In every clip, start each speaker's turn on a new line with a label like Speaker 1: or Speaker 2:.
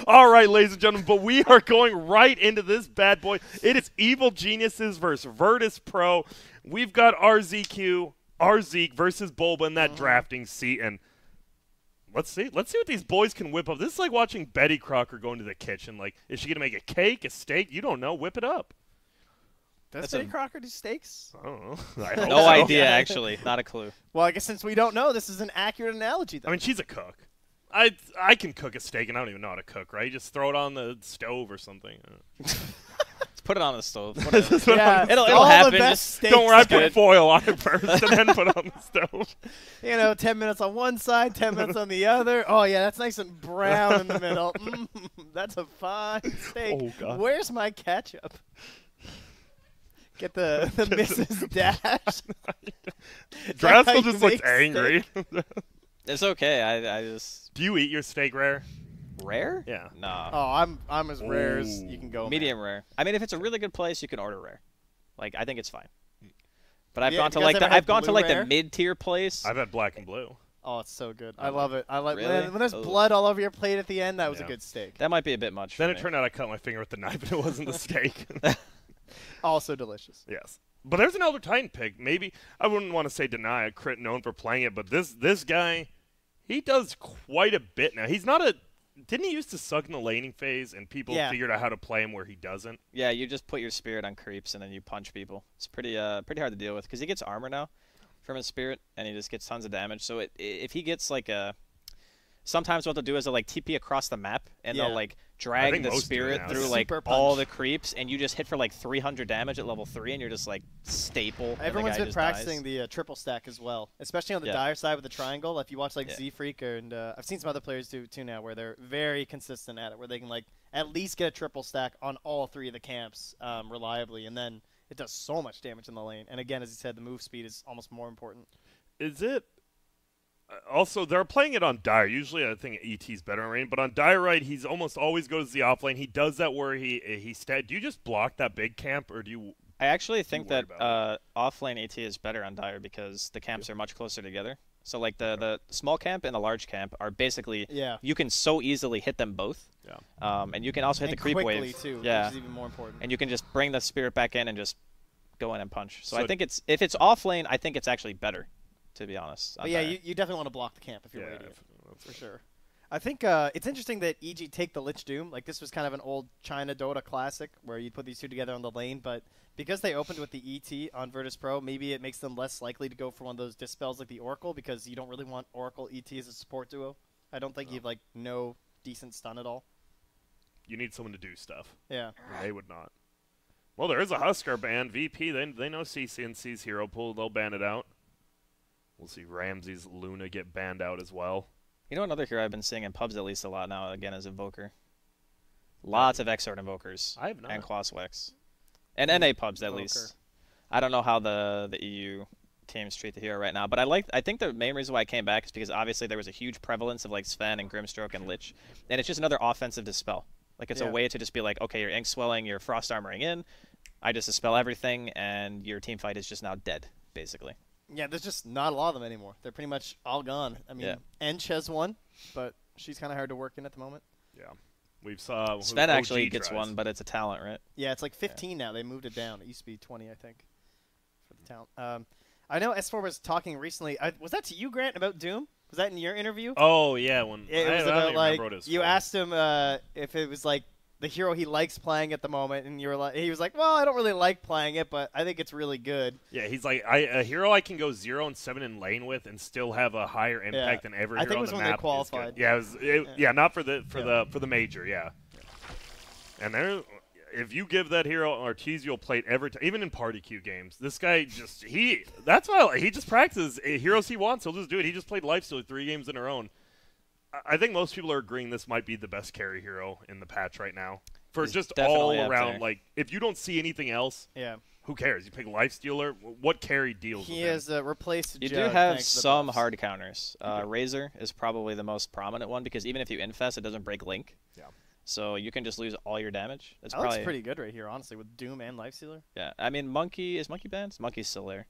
Speaker 1: All right, ladies and gentlemen, but we are going right into this bad boy. It is Evil Geniuses versus Virtus.pro. We've got RZQ, Zeke versus Bulba in that drafting seat, and let's see what these boys can whip up. This is like watching Betty Crocker go into the kitchen. Like, is she gonna make a cake, a steak? You don't know. Whip it up.
Speaker 2: Does Betty Crocker do steaks?
Speaker 1: I don't know. I hope
Speaker 3: No
Speaker 1: so.
Speaker 3: idea, actually. Not a clue.
Speaker 2: Well, I guess since we don't know, this is an accurate analogy, though.
Speaker 1: I mean, she's a cook. I can cook a steak, and I don't even know how to cook, right? You just throw it on the stove or something.
Speaker 3: Let's put it on the stove.
Speaker 2: Yeah,
Speaker 3: It'll
Speaker 2: all
Speaker 3: happen.
Speaker 2: the best
Speaker 3: Just
Speaker 2: steaks.
Speaker 1: Don't worry, I put
Speaker 3: good.
Speaker 1: foil on it first and then put it on the stove.
Speaker 2: 10 minutes on one side, 10 minutes on the other. Oh, yeah, that's nice and brown in the middle. That's a fine steak.
Speaker 1: Oh, God.
Speaker 2: Where's my ketchup? Get the Mrs. Dash.
Speaker 1: Draskell just looks angry.
Speaker 3: It's okay. I just
Speaker 1: Do you eat your steak rare?
Speaker 3: rare.
Speaker 1: Yeah.
Speaker 3: Nah.
Speaker 2: Oh, I'm as rare as you can go.
Speaker 3: Medium rare. I mean, if it's a really good place, you can order rare. Like, I think it's fine. But I've
Speaker 2: Yeah,
Speaker 3: gone to
Speaker 2: you guys
Speaker 3: like
Speaker 2: ever
Speaker 3: the
Speaker 2: had
Speaker 3: I've gone to
Speaker 2: blue
Speaker 3: like
Speaker 2: rare?
Speaker 3: the mid-tier place.
Speaker 1: I've had black and blue.
Speaker 2: Oh, it's so good. I love it. I like
Speaker 3: Really?
Speaker 2: when there's
Speaker 3: Ugh.
Speaker 2: blood all over your plate at the end. That was a
Speaker 1: Yeah.
Speaker 2: good steak.
Speaker 3: That might be a bit much.
Speaker 1: Then
Speaker 3: for
Speaker 1: it
Speaker 3: me.
Speaker 1: turned out I cut my finger with the knife and it wasn't the steak.
Speaker 2: Also delicious.
Speaker 1: Yes. But there's an Elder Titan pick. Maybe I wouldn't want to say deny a crit known for playing it, but this guy, he does quite a bit now. He's not a didn't he used to suck in the laning phase and people figured out how to play him where he doesn't?
Speaker 3: Yeah, you just put your spirit on creeps and then you punch people. It's pretty pretty hard to deal with because he gets armor now from his spirit and he just gets tons of damage. So if he gets like a sometimes what they'll do is they'll like TP across the map and they'll like drag
Speaker 1: think
Speaker 3: the
Speaker 1: most do
Speaker 3: spirit
Speaker 1: now.
Speaker 3: through
Speaker 2: Super
Speaker 3: like
Speaker 2: punch.
Speaker 3: all the creeps and you just hit for like 300 damage at level 3 and you're just like staple. and the
Speaker 2: Everyone's
Speaker 3: guy
Speaker 2: been
Speaker 3: just
Speaker 2: practicing
Speaker 3: dies.
Speaker 2: the triple stack as well, especially on the
Speaker 3: Yeah.
Speaker 2: dire side with the triangle. If you watch like
Speaker 3: Yeah.
Speaker 2: Z-Freak and I've seen some other players do too now, where they're very consistent at it, where they can like at least get a triple stack on all three of the camps reliably, and then it does so much damage in the lane. And again, as you said, the move speed is almost more important.
Speaker 1: Is it also they're playing it on Dire. Usually I think ET's better on Rain, but on Dire right, he's almost always goes to the off lane. He does that where he do you just block that big camp or do you
Speaker 3: I actually think
Speaker 1: worry
Speaker 3: that offlane AT is better on Dire because the camps are much closer together. So like the small camp and the large camp are basically you can so easily hit them both.
Speaker 1: Yeah.
Speaker 3: And you can also hit
Speaker 2: And
Speaker 3: the creep
Speaker 2: quickly
Speaker 3: wave.
Speaker 2: too,
Speaker 3: Yeah.
Speaker 2: which is even more important.
Speaker 3: And you can just bring the spirit back in and just go in and punch. So
Speaker 1: So
Speaker 3: I think if it's off lane, I think it's actually better, to be honest. on
Speaker 2: But yeah,
Speaker 3: Dire.
Speaker 2: you definitely want to block the camp if you're
Speaker 1: Yeah,
Speaker 2: radiant, for sure. I think it's interesting that EG take the Lich Doom. Like, this was kind of an old China Dota classic where you put these two together on the lane, but because they opened with the ET on Virtus.pro, maybe it makes them less likely to go for one of those dispels like the Oracle because you don't really want Oracle ET as a support duo. I don't think you've, like, no decent stun at all.
Speaker 1: you need someone to do stuff.
Speaker 2: Yeah.
Speaker 1: They would not. Well, there is a Huskar ban. VP, they know CCNC's hero pool. They'll ban it out. We'll see Ramsey's Luna get banned out as well.
Speaker 3: You know another hero I've been seeing in pubs at least a lot now, again, is Invoker. Lots of Exort Invokers.
Speaker 1: I have not.
Speaker 3: And Quaswex. And NA pubs, at
Speaker 2: Invoker.
Speaker 3: least. I don't know how the EU teams treat the hero right now, but I think the main reason why I came back is because obviously there was a huge prevalence of like Sven and Grimstroke and Lich, and it's just another offensive dispel. Like it's a way to just be like, okay, your ink swelling, your frost armoring in, I just dispel everything, and your team fight is just now dead, basically.
Speaker 2: Yeah, there's just not a lot of them anymore. They're pretty much all gone. I mean, Ench has one, but she's kind of hard to work in at the moment.
Speaker 1: Yeah. We've saw
Speaker 3: Sven
Speaker 1: OG
Speaker 3: actually gets
Speaker 1: tries.
Speaker 3: one, but it's a talent, right?
Speaker 2: Yeah, it's like 15 now. They moved it down. It used to be 20, I think, for the talent. I know S4 was talking recently. Was that to you, Grant, about Doom? Was that in your interview?
Speaker 1: Oh, yeah. When
Speaker 2: It was
Speaker 1: I don't
Speaker 2: about
Speaker 1: even
Speaker 2: like
Speaker 1: remember what it was
Speaker 2: you
Speaker 1: for.
Speaker 2: asked him if it was like the hero he likes playing at the moment, and you were like, he was like, "Well, I don't really like playing it, but I think it's really good."
Speaker 1: Yeah, he's like a hero I can go 0 and 7 in lane with and still have a higher impact than every
Speaker 2: I
Speaker 1: hero
Speaker 2: think it
Speaker 1: on
Speaker 2: was
Speaker 1: the
Speaker 2: when they
Speaker 1: map. is
Speaker 2: qualified.
Speaker 1: good. Yeah, not for the major. Yeah. And there, if you give that hero Artesial plate every time, even in party queue games, this guy just that's why he just practices heroes he wants. He'll just do it. He just played Lifesteal 3 games in a row. I think most people are agreeing this might be the best carry hero in the patch right now. For
Speaker 3: He's
Speaker 1: just
Speaker 3: definitely
Speaker 1: all
Speaker 3: up
Speaker 1: around,
Speaker 3: there.
Speaker 1: like if you don't see anything else, who cares? You pick Lifestealer. What carry deals?
Speaker 2: He
Speaker 1: with
Speaker 2: has replaced.
Speaker 3: You
Speaker 2: Jug,
Speaker 3: do have
Speaker 2: thanks to the
Speaker 3: some
Speaker 2: buffs.
Speaker 3: hard counters. Razor is probably the most prominent one because even if you infest, it doesn't break Link.
Speaker 1: Yeah.
Speaker 3: So you can just lose all your damage. That's
Speaker 2: That
Speaker 3: probably
Speaker 2: looks pretty good right here, honestly, with Doom and Lifestealer.
Speaker 3: Yeah, I mean Monkey is Monkey banned? Monkey's still there.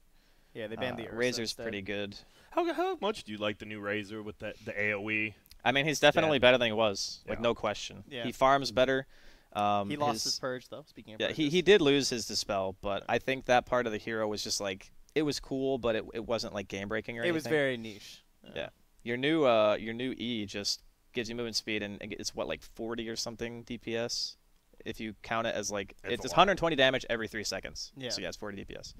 Speaker 2: Yeah, they banned the Ursa
Speaker 3: Razor's
Speaker 2: instead.
Speaker 3: pretty good.
Speaker 1: How much do you like the new Razor with the AOE?
Speaker 3: I mean, he's definitely better than he was, like
Speaker 1: Yeah.
Speaker 3: no question.
Speaker 2: Yeah.
Speaker 3: He farms better.
Speaker 2: He lost his purge though. Speaking of
Speaker 3: Yeah,
Speaker 2: purges.
Speaker 3: he did lose his dispel, but I think that part of the hero was just like it was cool, but it wasn't like game breaking or anything.
Speaker 2: It was very niche.
Speaker 3: Yeah. Your new E just gives you movement speed and it's what like 40 or something DPS if you count it as like
Speaker 1: It's
Speaker 3: it's
Speaker 1: a lot.
Speaker 3: 120 damage every 3 seconds.
Speaker 2: Yeah.
Speaker 3: So yeah, it's 40 DPS.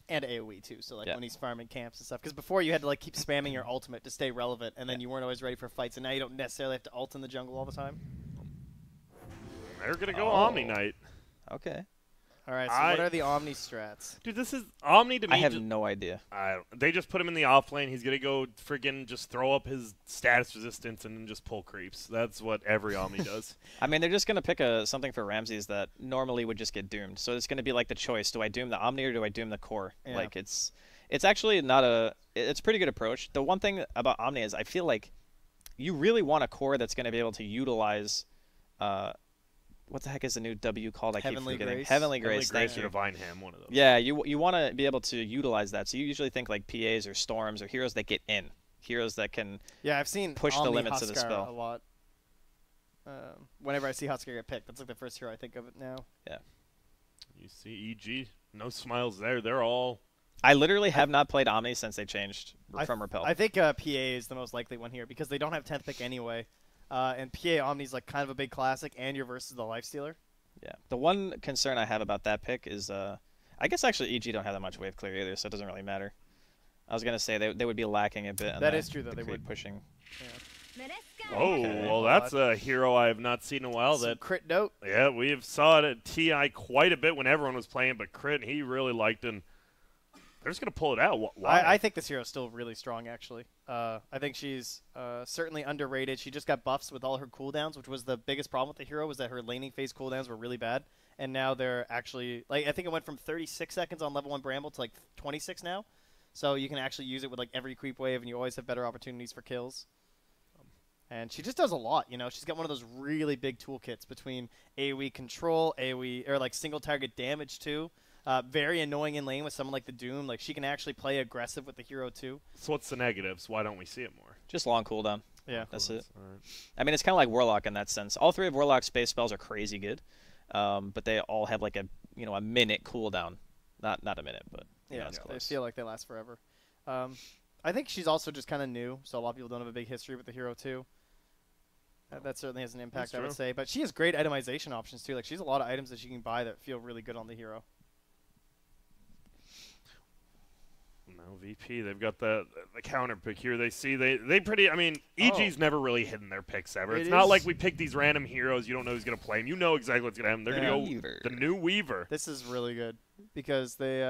Speaker 2: And AoE too. So like
Speaker 3: Yeah.
Speaker 2: when he's farming camps and stuff. Because before you had to like keep spamming your ultimate to stay relevant, and then you weren't always ready for fights. And now you don't necessarily have to ult in the jungle all the time.
Speaker 1: They're gonna go
Speaker 3: Oh.
Speaker 1: Omni Knight.
Speaker 3: Okay.
Speaker 2: All right. So
Speaker 1: I-
Speaker 2: what are the Omni strats?
Speaker 1: Dude, this is Omni to me.
Speaker 3: I have no idea.
Speaker 1: They just put him in the off lane. He's gonna go friggin' just throw up his status resistance and then just pull creeps. That's what every Omni does.
Speaker 3: I mean, they're just going to pick something for Ramses that normally would just get doomed. So it's going to be like the choice. Do I doom the Omni or do I doom the core?
Speaker 2: Yeah.
Speaker 3: Like, it's actually not it's a pretty good approach. The one thing about Omni is I feel like you really want a core that's going to be able to utilize, what the heck is the new W called? I
Speaker 2: Heavenly
Speaker 3: keep forgetting.
Speaker 2: Grace?
Speaker 3: Heavenly
Speaker 1: Heavenly
Speaker 3: Grace,
Speaker 1: Grace
Speaker 3: thank
Speaker 1: or
Speaker 3: you.
Speaker 1: Divine Ham, one of those.
Speaker 3: Yeah, you want to be able to utilize that. So you usually think like PAs or Storms or heroes that get in. Heroes that can...
Speaker 2: Yeah, I've seen
Speaker 3: Push the
Speaker 2: Omni
Speaker 3: limits of the
Speaker 2: Huskar
Speaker 3: spell.
Speaker 2: a lot. Whenever I see Huskar get picked, that's like the first hero I think of it now.
Speaker 1: You see EG, no smiles there. They're all.
Speaker 3: I literally have not played Omni since they changed from Repel.
Speaker 2: I think PA is the most likely one here because they don't have 10th pick anyway. And PA Omni's like kind of a big classic, and you're versus the Lifestealer.
Speaker 3: Yeah. The one concern I have about that pick is, I guess actually EG don't have that much wave clear either, so it doesn't really matter. I was gonna say they would be lacking a bit. On
Speaker 2: That is true, though,
Speaker 3: the
Speaker 2: they
Speaker 3: creep
Speaker 2: would.
Speaker 3: pushing.
Speaker 1: Oh,
Speaker 3: Okay.
Speaker 1: well, that's a hero I have not seen in a while.
Speaker 2: Some
Speaker 1: That
Speaker 2: crit note.
Speaker 1: yeah, we have saw it at TI quite a bit when everyone was playing, but Crit he really liked it. And they're just gonna pull it out. Why?
Speaker 2: I think this hero is still really strong, actually. I think she's certainly underrated. She just got buffs with all her cooldowns, which was the biggest problem with the hero, was that her laning phase cooldowns were really bad. And now they're actually, like, I think it went from 36 seconds on level 1 Bramble to, like, 26 now. So you can actually use it with, like, every creep wave, and you always have better opportunities for kills. And she just does a lot, you know. She's got one of those really big toolkits between AoE control, AoE, or, like, single target damage, too. Very annoying in lane with someone like the Doom. Like, she can actually play aggressive with the hero, too.
Speaker 1: So what's the negatives? Why don't we see it more?
Speaker 3: Just long cooldown.
Speaker 2: Yeah.
Speaker 3: That's it.
Speaker 1: All right.
Speaker 3: I mean, it's kind of like Warlock in that sense. All three of Warlock's space spells are crazy good, but they all have like a minute cooldown. Not a minute, but
Speaker 2: Yeah,
Speaker 3: it's
Speaker 2: they
Speaker 3: close.
Speaker 2: feel like they last forever. I think she's also just kind of new, so a lot of people don't have a big history with the hero too. That certainly has an impact,
Speaker 1: That's
Speaker 2: I would
Speaker 1: true.
Speaker 2: say. But she has great itemization options too. Like, she's a lot of items that she can buy that feel really good on the hero.
Speaker 1: No VP. They've got the counter pick here. They see they pretty. I mean, EG's never really hidden their picks ever. It's
Speaker 2: It
Speaker 1: not
Speaker 2: is-
Speaker 1: like we pick these random heroes. You don't know who's gonna play them. You know exactly what's gonna happen. They're
Speaker 2: Yeah.
Speaker 1: gonna go
Speaker 3: Weaver.
Speaker 1: the new Weaver.
Speaker 2: This is really good because they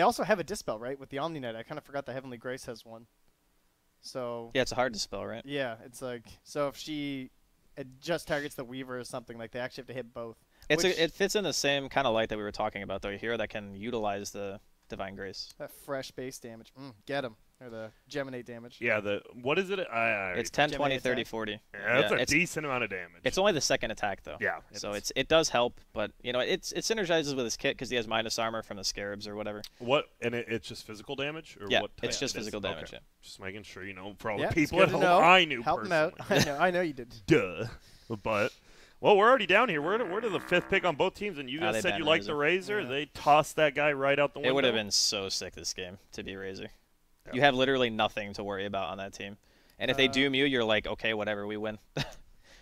Speaker 2: also have a dispel, right, with the Omni Knight. I kind of forgot the Heavenly Grace has one. So
Speaker 3: Yeah, it's a hard dispel, right?
Speaker 2: yeah, it's like, so if she just targets the Weaver or something, like, they actually have to hit both.
Speaker 3: It
Speaker 2: which-
Speaker 3: fits in the same kind of light that we were talking about, though. A hero that can utilize the Divine Grace.
Speaker 2: That fresh base damage. Get him. Or the Geminate damage.
Speaker 1: Yeah. What is it?
Speaker 3: It's 10, 20,
Speaker 2: attack.
Speaker 3: 30, 40.
Speaker 1: Yeah, that's a
Speaker 3: it's,
Speaker 1: decent amount of damage.
Speaker 3: it's only the second attack, though.
Speaker 1: Yeah.
Speaker 3: So it does help, but it synergizes with his kit because he has minus armor from the scarabs or whatever.
Speaker 1: what and it's just physical damage or
Speaker 3: Yeah,
Speaker 1: what?
Speaker 3: it's
Speaker 1: type
Speaker 3: just
Speaker 1: it is?
Speaker 3: physical damage.
Speaker 1: Okay.
Speaker 3: Yeah.
Speaker 1: Just making sure for all
Speaker 2: Yeah,
Speaker 1: the
Speaker 2: it's
Speaker 1: people
Speaker 2: good
Speaker 1: at
Speaker 2: to
Speaker 1: home.
Speaker 2: know.
Speaker 1: I knew
Speaker 2: Help him
Speaker 1: personally.
Speaker 2: out. I know you did.
Speaker 1: Duh. But well, we're already down here. We're to the 5th pick on both teams, and you guys
Speaker 3: they
Speaker 1: said
Speaker 3: banned
Speaker 1: you liked the
Speaker 3: Razor.
Speaker 1: Razor.
Speaker 2: Yeah.
Speaker 1: They tossed that guy right out the window.
Speaker 3: It would have been so sick this game to be Razor.
Speaker 1: Yeah.
Speaker 3: You have literally nothing to worry about on that team. And if they
Speaker 2: Uh,
Speaker 3: doom you, you're like, okay, whatever, we win.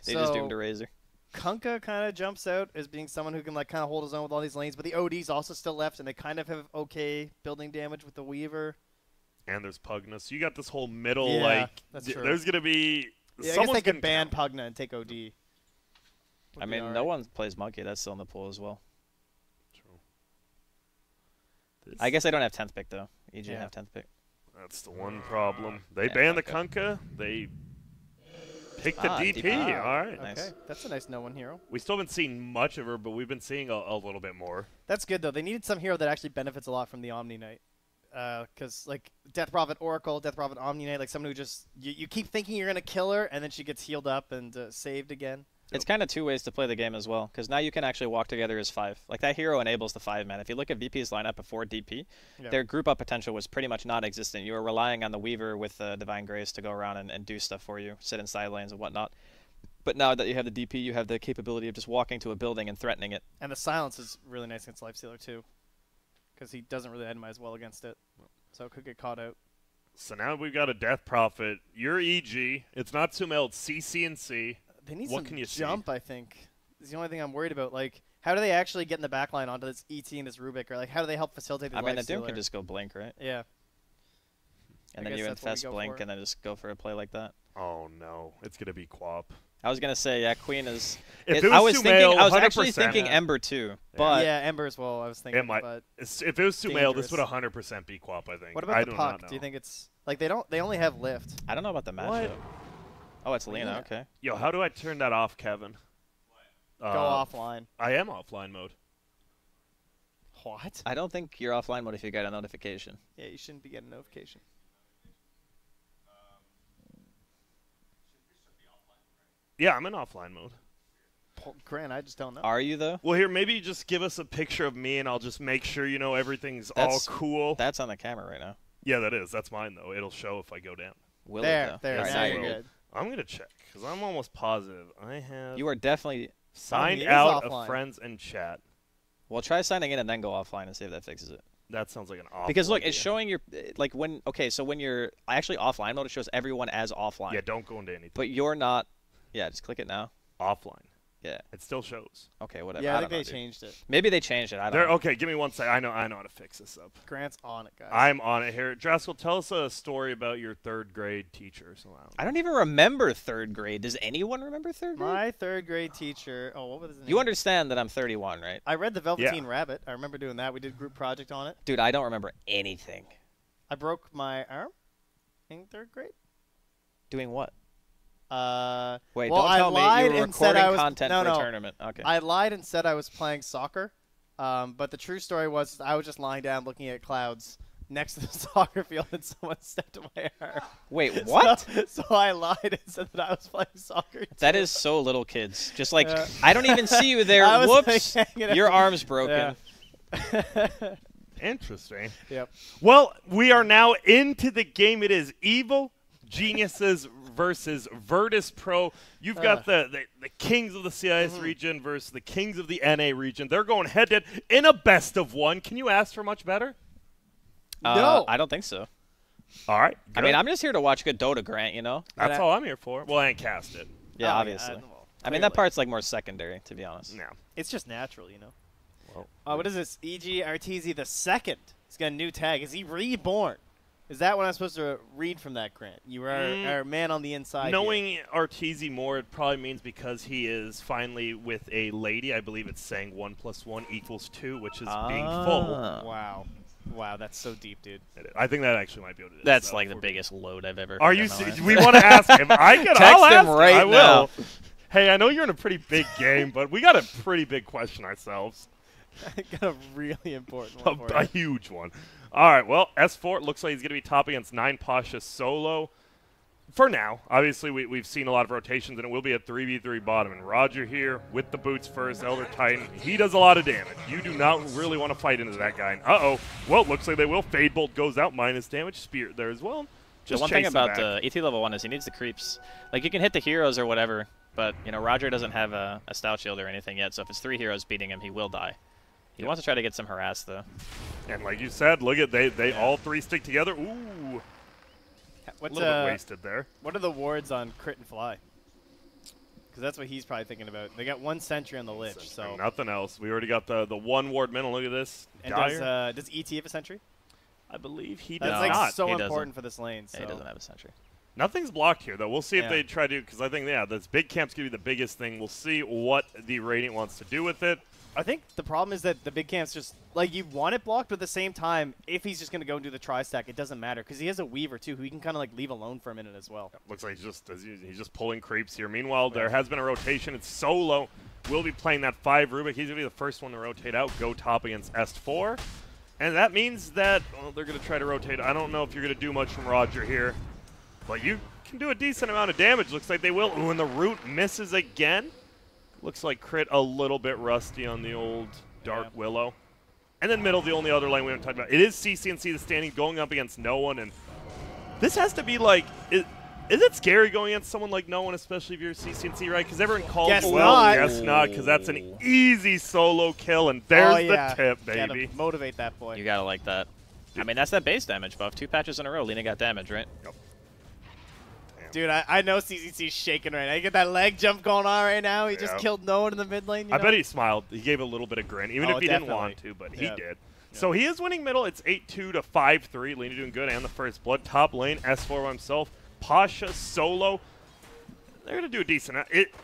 Speaker 3: They just doomed a Razor.
Speaker 2: Kunkka kind of jumps out as being someone who can, like, kind of hold his own with all these lanes, but the OD's also still left, and they kind of have okay building damage with the Weaver.
Speaker 1: And there's Pugnus. You got this whole middle
Speaker 2: Yeah,
Speaker 1: like.
Speaker 2: that's
Speaker 1: th-
Speaker 2: true.
Speaker 1: There's gonna be.
Speaker 2: Yeah, I guess
Speaker 1: someone's
Speaker 2: they could
Speaker 1: gonna
Speaker 2: ban
Speaker 1: count.
Speaker 2: Pugna and take OD.
Speaker 3: I mean, no one plays Monkey. That's still in the pool as well.
Speaker 1: True.
Speaker 3: I guess I don't have 10th pick, though. EG
Speaker 2: Yeah.
Speaker 3: have 10th pick.
Speaker 1: That's the one problem. They
Speaker 3: Yeah,
Speaker 1: banned the
Speaker 3: Kunkka.
Speaker 1: Kunkka. They picked the DP.
Speaker 3: DP.
Speaker 1: All right.
Speaker 2: Okay,
Speaker 3: Nice.
Speaker 2: that's a nice no-one hero.
Speaker 1: We still haven't seen much of her, but we've been seeing a little bit more.
Speaker 2: That's good, though. They needed some hero that actually benefits a lot from the Omni Knight. Because, like, Death Prophet Oracle, Death Prophet Omni Knight, like, someone who just, you keep thinking you're going to kill her, and then she gets healed up and saved again.
Speaker 3: It's kind of two ways to play the game as well, because now you can actually walk together as 5. Like, that hero enables the 5-man. If you look at VP's lineup before DP, their group up potential was pretty much non-existent. You were relying on the Weaver with Divine Grace to go around and do stuff for you, sit in side lanes and whatnot. But now that you have the DP, you have the capability of just walking to a building and threatening it.
Speaker 2: And the silence is really nice against Lifestealer, too, because he doesn't really itemize well against it, so it could get caught out.
Speaker 1: So now we've got a Death Prophet. You're EG. It's not Sumail. It's CC and C.
Speaker 2: They need
Speaker 1: what
Speaker 2: some
Speaker 1: can you
Speaker 2: jump,
Speaker 1: see?
Speaker 2: I think. It's the only thing I'm worried about. Like, how do they actually get in the back line onto this ET and this Rubik? Or, like, how do they help facilitate the
Speaker 3: I mean, the
Speaker 2: Lifestealer?
Speaker 3: Doom can just go Blink, right?
Speaker 2: Yeah.
Speaker 3: And
Speaker 2: I
Speaker 3: then
Speaker 2: guess
Speaker 3: you
Speaker 2: that's what we
Speaker 3: infest
Speaker 2: go
Speaker 3: Blink
Speaker 2: for.
Speaker 3: and then just go for a play like that.
Speaker 1: Oh, no. It's going to be Quap.
Speaker 3: I was going to say, yeah, Queen is...
Speaker 1: If it
Speaker 3: I
Speaker 1: was
Speaker 3: was
Speaker 1: Sumail,
Speaker 3: I was actually
Speaker 1: 100%.
Speaker 3: thinking Ember, too. But
Speaker 2: yeah, Ember as well, I was thinking.
Speaker 1: It might.
Speaker 2: But
Speaker 1: If it was Sumail, this
Speaker 2: dangerous.
Speaker 1: would 100% be Quap, I think.
Speaker 2: what
Speaker 1: I
Speaker 2: about
Speaker 1: do
Speaker 2: the
Speaker 1: not
Speaker 2: puck?
Speaker 1: know.
Speaker 2: Do you think it's... Like, they only have lift.
Speaker 3: I don't know about the
Speaker 1: What?
Speaker 3: matchup. Oh, it's Lena,
Speaker 2: Yeah.
Speaker 3: okay.
Speaker 1: Yo, how do I turn that off, Kevin?
Speaker 2: Go offline.
Speaker 1: I am offline mode.
Speaker 2: What?
Speaker 3: I don't think you're offline mode if you get a notification.
Speaker 2: Yeah, you shouldn't be getting a notification.
Speaker 1: Yeah, I'm in offline mode.
Speaker 2: Grant, I just don't know.
Speaker 3: Are you, though?
Speaker 1: Well, here, maybe just give us a picture of me, and I'll just make sure you know everything's all
Speaker 3: That's-
Speaker 1: cool.
Speaker 3: That's on the camera right now.
Speaker 1: Yeah, that is. That's mine, though. It'll show if I go down.
Speaker 3: Will
Speaker 2: there,
Speaker 3: it, though?
Speaker 2: there.
Speaker 1: Yes,
Speaker 3: Alright,
Speaker 2: now
Speaker 1: I
Speaker 2: you're
Speaker 1: will.
Speaker 2: good.
Speaker 1: I'm going to check, because I'm almost positive. I have
Speaker 3: You are definitely...
Speaker 1: signed
Speaker 2: he is
Speaker 1: out
Speaker 2: offline.
Speaker 1: of friends and chat.
Speaker 3: Well, try signing in and then go offline and see if that fixes it.
Speaker 1: That sounds like an awful
Speaker 3: Because, look,
Speaker 1: idea.
Speaker 3: it's showing your... Like, when... Okay, so when you're actually offline mode, it shows everyone as offline.
Speaker 1: Yeah, don't go into anything.
Speaker 3: But you're not... Yeah, just click it now.
Speaker 1: Offline.
Speaker 3: Yeah.
Speaker 1: It still shows.
Speaker 3: Okay, whatever.
Speaker 2: Yeah, I
Speaker 3: don't
Speaker 2: think
Speaker 3: know,
Speaker 2: they
Speaker 3: dude.
Speaker 2: changed it.
Speaker 3: Maybe they changed it. I don't
Speaker 1: There.
Speaker 3: know.
Speaker 1: Okay, give me one sec. I know how to fix this up.
Speaker 2: Grant's on it, guys.
Speaker 1: I'm on it here. Draskell, tell us a story about your third grade teacher.
Speaker 3: I don't even remember 3rd grade. Does anyone remember 3rd grade?
Speaker 2: My 3rd grade teacher. Oh, what was his name?
Speaker 3: You understand that I'm 31, right?
Speaker 2: I read the Velveteen Rabbit. I remember doing that. We did a group project on it.
Speaker 3: Dude, I don't remember anything.
Speaker 2: I broke my arm in 3rd grade.
Speaker 3: Doing what? Wait,
Speaker 2: well,
Speaker 3: don't
Speaker 2: I
Speaker 3: tell me
Speaker 2: lied
Speaker 3: you were
Speaker 2: and said
Speaker 3: recording
Speaker 2: I was
Speaker 3: content
Speaker 2: no,
Speaker 3: for
Speaker 2: no.
Speaker 3: a tournament. Okay.
Speaker 2: I lied and said I was playing soccer. But the true story was I was just lying down looking at clouds next to the soccer field and someone stepped on my arm.
Speaker 3: Wait, what?
Speaker 2: So I lied and said that I was playing soccer.
Speaker 3: That is so little, kids. Just like,
Speaker 2: Yeah.
Speaker 3: I don't even see you there.
Speaker 2: I was,
Speaker 3: Whoops.
Speaker 2: like, hanging
Speaker 3: Your
Speaker 2: out.
Speaker 3: arm's broken.
Speaker 2: Yeah.
Speaker 1: Interesting.
Speaker 2: Yep.
Speaker 1: Well, we are now into the game. It is Evil Geniuses versus Virtus.pro. You've got the kings of the CIS region versus the kings of the NA region. They're going head-to-head in a best-of-1. Can you ask for much better?
Speaker 2: No.
Speaker 3: I don't think so.
Speaker 1: All right.
Speaker 3: I mean, I'm just here to watch good Dota, Grant, you know?
Speaker 1: That's all I'm here for. Well, and cast it.
Speaker 3: Yeah,
Speaker 2: Oh,
Speaker 3: obviously.
Speaker 2: well,
Speaker 3: I mean, that
Speaker 2: clearly.
Speaker 3: part's like more secondary, to be honest.
Speaker 1: No.
Speaker 2: It's just natural, you know.
Speaker 1: Well,
Speaker 2: What is this? EG Arteezy the second. He's got a new tag. Is he reborn? Is that what I'm supposed to read from that, Grant? You are our man on the inside.
Speaker 1: knowing Arteezy more, it probably means because he is finally with a lady. I believe it's saying 1 + 1 = 2, which is being full.
Speaker 2: Here. Wow. Wow, that's so deep, dude.
Speaker 1: I think that actually might be what it is.
Speaker 3: That's
Speaker 1: though,
Speaker 3: like the
Speaker 1: for-
Speaker 3: biggest load I've ever
Speaker 1: Are
Speaker 3: heard
Speaker 1: you?
Speaker 3: in my life.
Speaker 1: We want to ask him. I'll
Speaker 3: Text
Speaker 1: ask
Speaker 3: him right
Speaker 1: I will.
Speaker 3: now.
Speaker 1: Hey, I know you're in a pretty big game, but we got a pretty big question ourselves.
Speaker 2: I got a really important one for
Speaker 1: A
Speaker 2: you.
Speaker 1: huge one. All right, well, S4 looks like he's going to be top against 9 Pasha solo. For now, obviously, we've seen a lot of rotations, and it will be a 3v3 bottom. And Roger here with the boots first, Elder Titan. He does a lot of damage. You do not really want to fight into that guy. And uh-oh. Well, looks like they will. Fade Bolt goes out, minus damage. Spirit there as well.
Speaker 3: The
Speaker 1: Just
Speaker 3: one thing
Speaker 1: chase him
Speaker 3: about
Speaker 1: back.
Speaker 3: the ET level 1 is he needs the creeps. Like, you can hit the heroes or whatever, but, you know, Roger doesn't have a stout shield or anything yet, so if it's 3 heroes beating him, he will die. He wants to try to get some harass, though.
Speaker 1: And like you said, look at they all three stick together. Ooh. A
Speaker 2: What's
Speaker 1: little bit wasted there.
Speaker 2: What are the wards on Crit and Fly? Because that's what he's probably thinking about. They got 1 sentry on the Lich, so.
Speaker 1: And nothing else. We already got the 1 ward middle. Look at this.
Speaker 2: And
Speaker 1: Dire.
Speaker 2: does ET have a sentry?
Speaker 1: I believe he
Speaker 2: That's
Speaker 1: does
Speaker 2: like
Speaker 1: not.
Speaker 2: so
Speaker 3: He doesn't.
Speaker 2: important for this lane.
Speaker 3: Yeah,
Speaker 2: So.
Speaker 3: he doesn't have a sentry.
Speaker 1: Nothing's blocked here, though. We'll see if
Speaker 2: Yeah.
Speaker 1: they try to, because I think, yeah, this big camp's going to be the biggest thing. We'll see what the Radiant wants to do with it.
Speaker 2: I think the problem is that the big camp's just like you want it blocked, but at the same time, if he's just gonna go and do the tri-stack, it doesn't matter because he has a Weaver too, who he can kind of like leave alone for a minute as well.
Speaker 1: Looks like he's just pulling creeps here. Meanwhile, there has been a rotation. It's solo. We'll be playing that 5 Rubik. He's going to be the first one to rotate out, go top against S4. And that means that, well, they're going to try to rotate. I don't know if you're going to do much from Roger here, but you can do a decent amount of damage. Looks like they will. Ooh, and the root misses again. Looks like Crit a little bit rusty on the old Dark
Speaker 2: Yeah.
Speaker 1: Willow. And then middle, the only other lane we haven't talked about. It is CCNC, the standing, going up against no one. And this has to be like, is it scary going against someone like no one, especially if you're CCNC, right? Because everyone calls
Speaker 2: Guess
Speaker 1: well,
Speaker 2: not.
Speaker 1: guess not, because that's an easy solo kill. And there's the tip,
Speaker 2: Gotta
Speaker 1: baby.
Speaker 2: motivate that boy.
Speaker 3: You gotta like that. I mean, that's that base damage buff. 2 patches in a row, Lina got damage, right?
Speaker 1: Yep.
Speaker 2: Dude, I know CCC's shaking right now. You get that leg jump going on right now. He just killed no one in the mid lane. You
Speaker 1: I
Speaker 2: know?
Speaker 1: bet he smiled. He gave a little bit of grin, even if he didn't want to, but he did. So he is winning middle. It's 8-2 to 5-3. Lina doing good, and the first blood. Top lane, S4 by himself. Pasha solo. They're going to do a decent.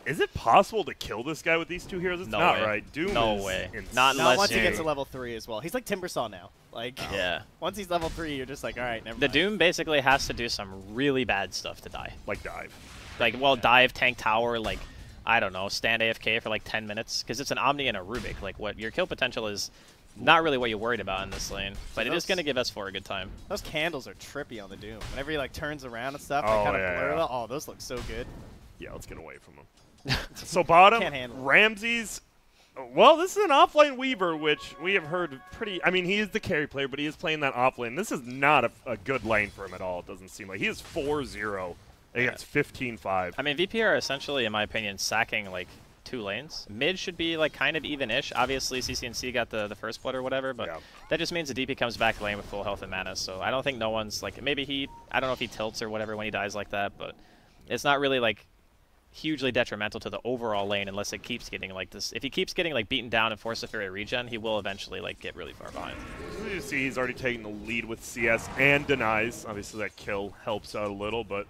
Speaker 1: Is it possible to kill this guy with these two heroes? It's
Speaker 3: No
Speaker 1: not,
Speaker 3: way.
Speaker 1: right? Doom
Speaker 3: No
Speaker 1: is
Speaker 3: way.
Speaker 1: insane.
Speaker 3: Not
Speaker 2: Not once
Speaker 3: you-
Speaker 2: he gets to level 3 as well. He's like Timbersaw now. Like,
Speaker 3: Yeah.
Speaker 2: once he's level 3, you're just like, all right, never
Speaker 3: The
Speaker 2: mind.
Speaker 3: Doom basically has to do some really bad stuff to die.
Speaker 1: Like dive.
Speaker 3: Like, well, dive, tank tower, like, I don't know, stand AFK for like 10 minutes. Because it's an Omni and a Rubik. Like, what your kill potential is not really what you're worried about in this lane. But it is going to give S4 a good time.
Speaker 2: Those candles are trippy on the Doom. Whenever he like turns around and stuff,
Speaker 1: Oh,
Speaker 2: they kind of
Speaker 1: yeah,
Speaker 2: blur.
Speaker 1: yeah.
Speaker 2: Oh, those look so good.
Speaker 1: Yeah, let's get away from him. So bottom,
Speaker 2: Can't handle it.
Speaker 1: Ramses. Well, this is an offlane Weaver, which we have heard pretty. I mean, he is the carry player, but he is playing that offlane. This is not a good lane for him at all. It doesn't seem like he is 4-0 against 15-5.
Speaker 3: I mean, VP are essentially, in my opinion, sacking like 2 lanes. Mid should be like kind of even-ish. Obviously, CCNC got the first blood or whatever, but that just means the DP comes back lane with full health and mana. So I don't think no one's like, maybe I don't know if he tilts or whatever when he dies like that, but it's not really like hugely detrimental to the overall lane unless it keeps getting like this. If he keeps getting like beaten down and forced to Fury regen, he will eventually like get really far behind.
Speaker 1: As you see, he's already taking the lead with CS and denies. Obviously, that kill helps out a little, but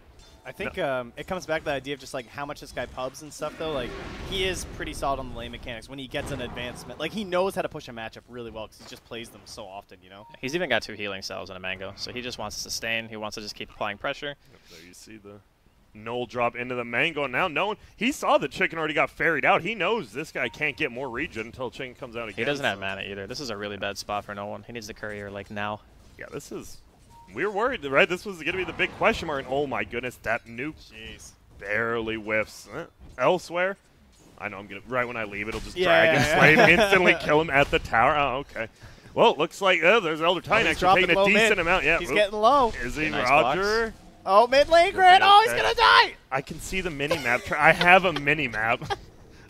Speaker 2: I think it comes back to the idea of just like how much this guy pubs and stuff though. Like he is pretty solid on the lane mechanics when he gets an advancement. Like he knows how to push a matchup really well because he just plays them so often, you know.
Speaker 3: He's even got 2 healing cells and a mango, so he just wants to sustain. He wants to just keep applying pressure.
Speaker 1: there you see the Null drop into the mango. Now, he saw the chicken already got ferried out. He knows this guy can't get more regen until chicken comes out again.
Speaker 3: He doesn't have mana either. This is a really bad spot for no one. He needs the courier like now.
Speaker 1: Yeah, this is. We were worried, right? This was going to be the big question mark. And oh my goodness, that nuke barely whiffs. Elsewhere, I know I'm gonna right when I leave, it'll just drag and slay him, instantly kill him at the tower. Oh, okay. Well, it looks like there's Elder Titan actually taking a decent amount. Yeah,
Speaker 2: he's getting low.
Speaker 1: Is he
Speaker 3: Nice
Speaker 1: Roger?
Speaker 3: box.
Speaker 2: Oh, mid lane grid. Oh, he's gonna die.
Speaker 1: I can see the mini map. I have a mini map.